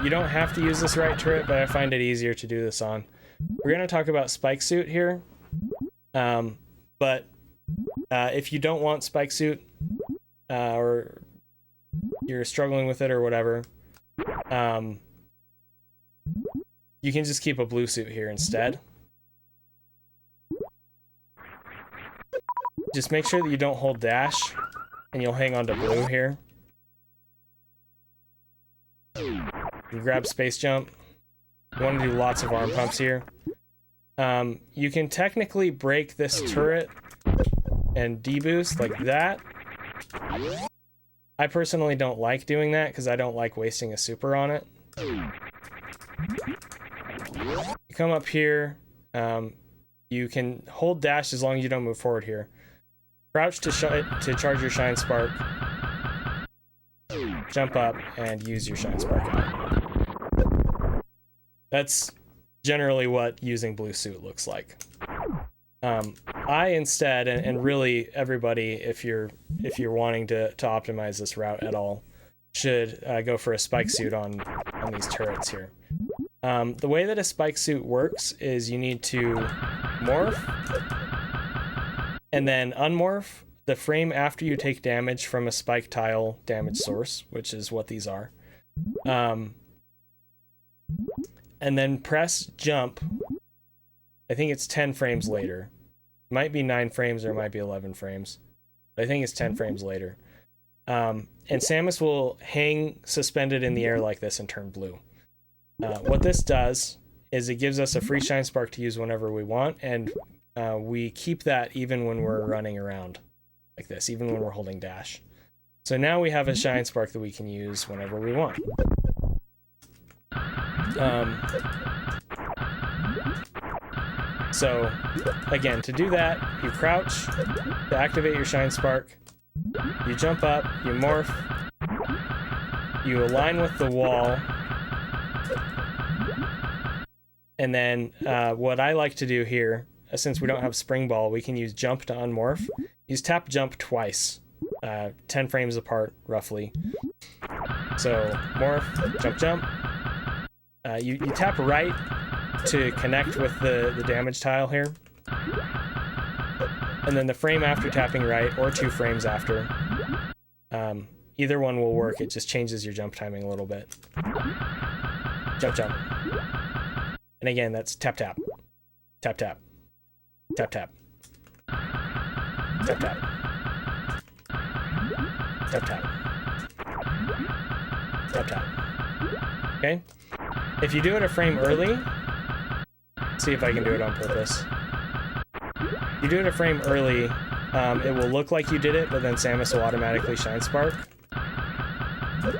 You don't have to use this right turret, but I find it easier to do this on. We're going to talk about spike suit here. But if you don't want spike suit, or you're struggling with it or whatever, you can just keep a blue suit here instead. Just make sure that you don't hold dash, and you'll hang on to blue here. You grab space jump. You want to do lots of arm pumps here. You can technically break this turret and deboost like that. I personally don't like doing that because I don't like wasting a super on it. You come up here. You can hold dash as long as you don't move forward here. Crouch to charge your shine spark. Jump up and use your shine spark out. That's generally what using blue suit looks like. I instead, and really everybody, if you're wanting to optimize this route at all, should go for a spike suit on these turrets here. The way that a spike suit works is you need to morph and then unmorph the frame after you take damage from a spike tile damage source, which is what these are. And then press jump. I think it's 10 frames later. It might be 9 frames or it might be 11 frames. But I think it's 10 frames later. And Samus will hang suspended in the air like this and turn blue. What this does is it gives us a free shine spark to use whenever we want, and we keep that even when we're running around like this, even when we're holding dash. So now we have a shine spark that we can use whenever we want. So again, to do that, you crouch to activate your shine spark. You jump up, you morph, you align with the wall, and then what I like to do here, since we don't have spring ball, we can use jump to unmorph. Use tap jump twice, 10 frames apart roughly. So morph, jump, jump. You tap right to connect with the damage tile here. And then the frame after tapping right, or 2 frames after. Either one will work, it just changes your jump timing a little bit. Jump, jump. And again, that's tap, tap. Tap, tap. Tap, tap. Tap, tap. Tap, tap. Tap, tap. Okay? If you do it a frame early, see if I can do it on purpose. If you do it a frame early, it will look like you did it, but then Samus will automatically shine spark. Can't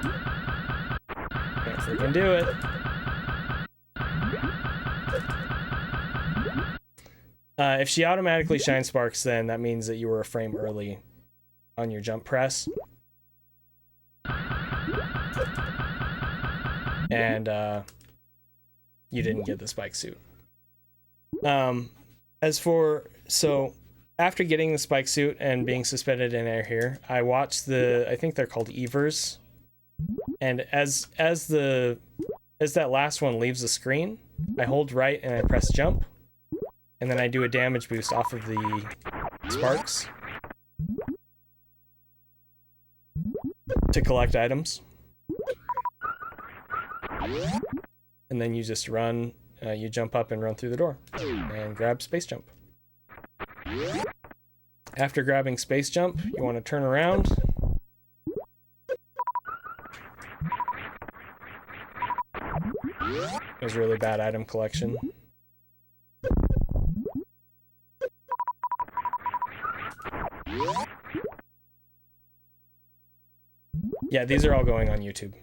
freaking do it. If she automatically shine sparks, then that means that you were a frame early on your jump press. And you didn't get the spike suit. So after getting the spike suit and being suspended in air here, I watched I think they're called Evers. And as that last one leaves the screen, I hold right and I press jump. And then I do a damage boost off of the sparks to collect items. And then you just run, you jump up and run through the door and grab space jump. After grabbing space jump, you want to turn around. There's really bad item collection. Yeah, these are all going on YouTube.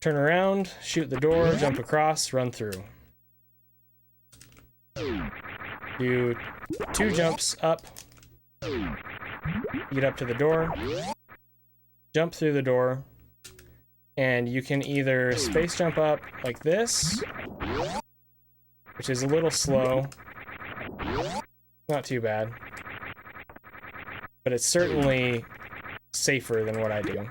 Turn around, shoot the door, jump across, run through. Do 2 jumps up. get up to the door, jump through the door, and you can either space jump up like this, which is a little slow, not too bad, but it's certainly safer than what I do.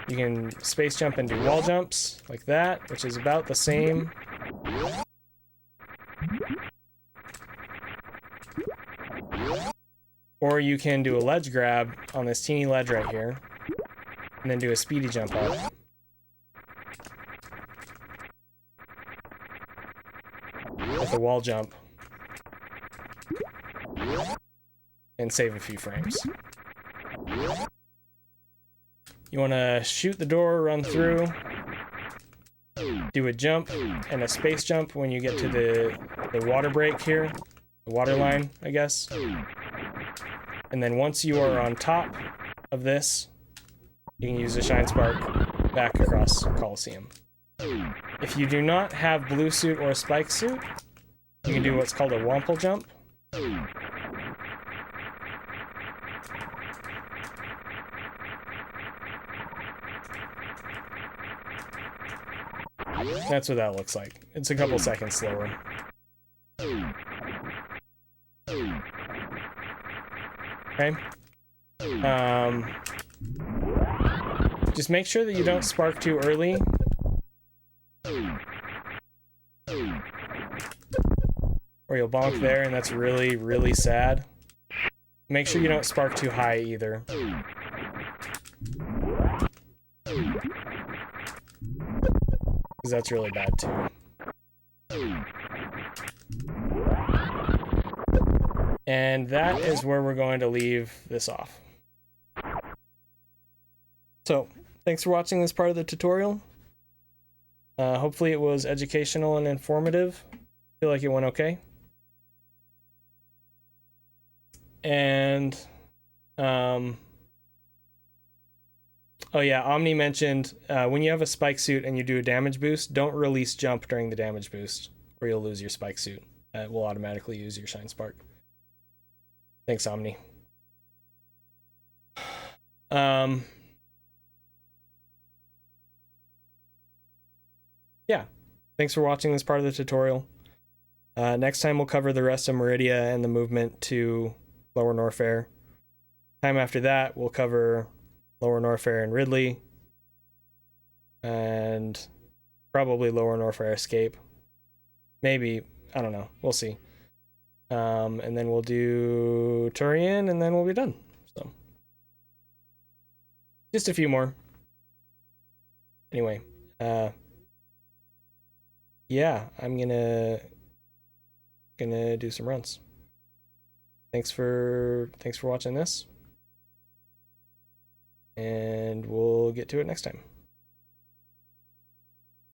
You can space jump and do wall jumps like that, which is about the same. Or you can do a ledge grab on this teeny ledge right here, and then do a speedy jump up. With a wall jump. And save a few frames. You want to shoot the door, run through, do a jump and a space jump when you get to the water break here, the water line, I guess. And then once you are on top of this, you can use the Shine Spark back across Coliseum. If you do not have blue suit or a spike suit, you can do what's called a Womple jump. That's what that looks like. It's a couple seconds slower. Okay. Just make sure that you don't spark too early. Or you'll bonk there, and that's really, really sad. Make sure you don't spark too high either. Because that's really bad too. And that is where we're going to leave this off. So, thanks for watching this part of the tutorial. Hopefully it was educational and informative. I feel like it went okay. And, oh yeah, Omni mentioned when you have a spike suit and you do a damage boost, don't release jump during the damage boost, or you'll lose your spike suit. It will automatically use your Shine Spark. Thanks, Omni. Yeah, thanks for watching this part of the tutorial. Next time we'll cover the rest of Maridia and the movement to Lower Norfair. Time after that, we'll cover Lower Norfair and Ridley, and probably Lower Norfair Escape. Maybe, I don't know, we'll see. And then we'll do Turian, and then we'll be done. So, just a few more. Anyway, yeah, I'm gonna do some runs. Thanks for watching this, and we'll get to it next time.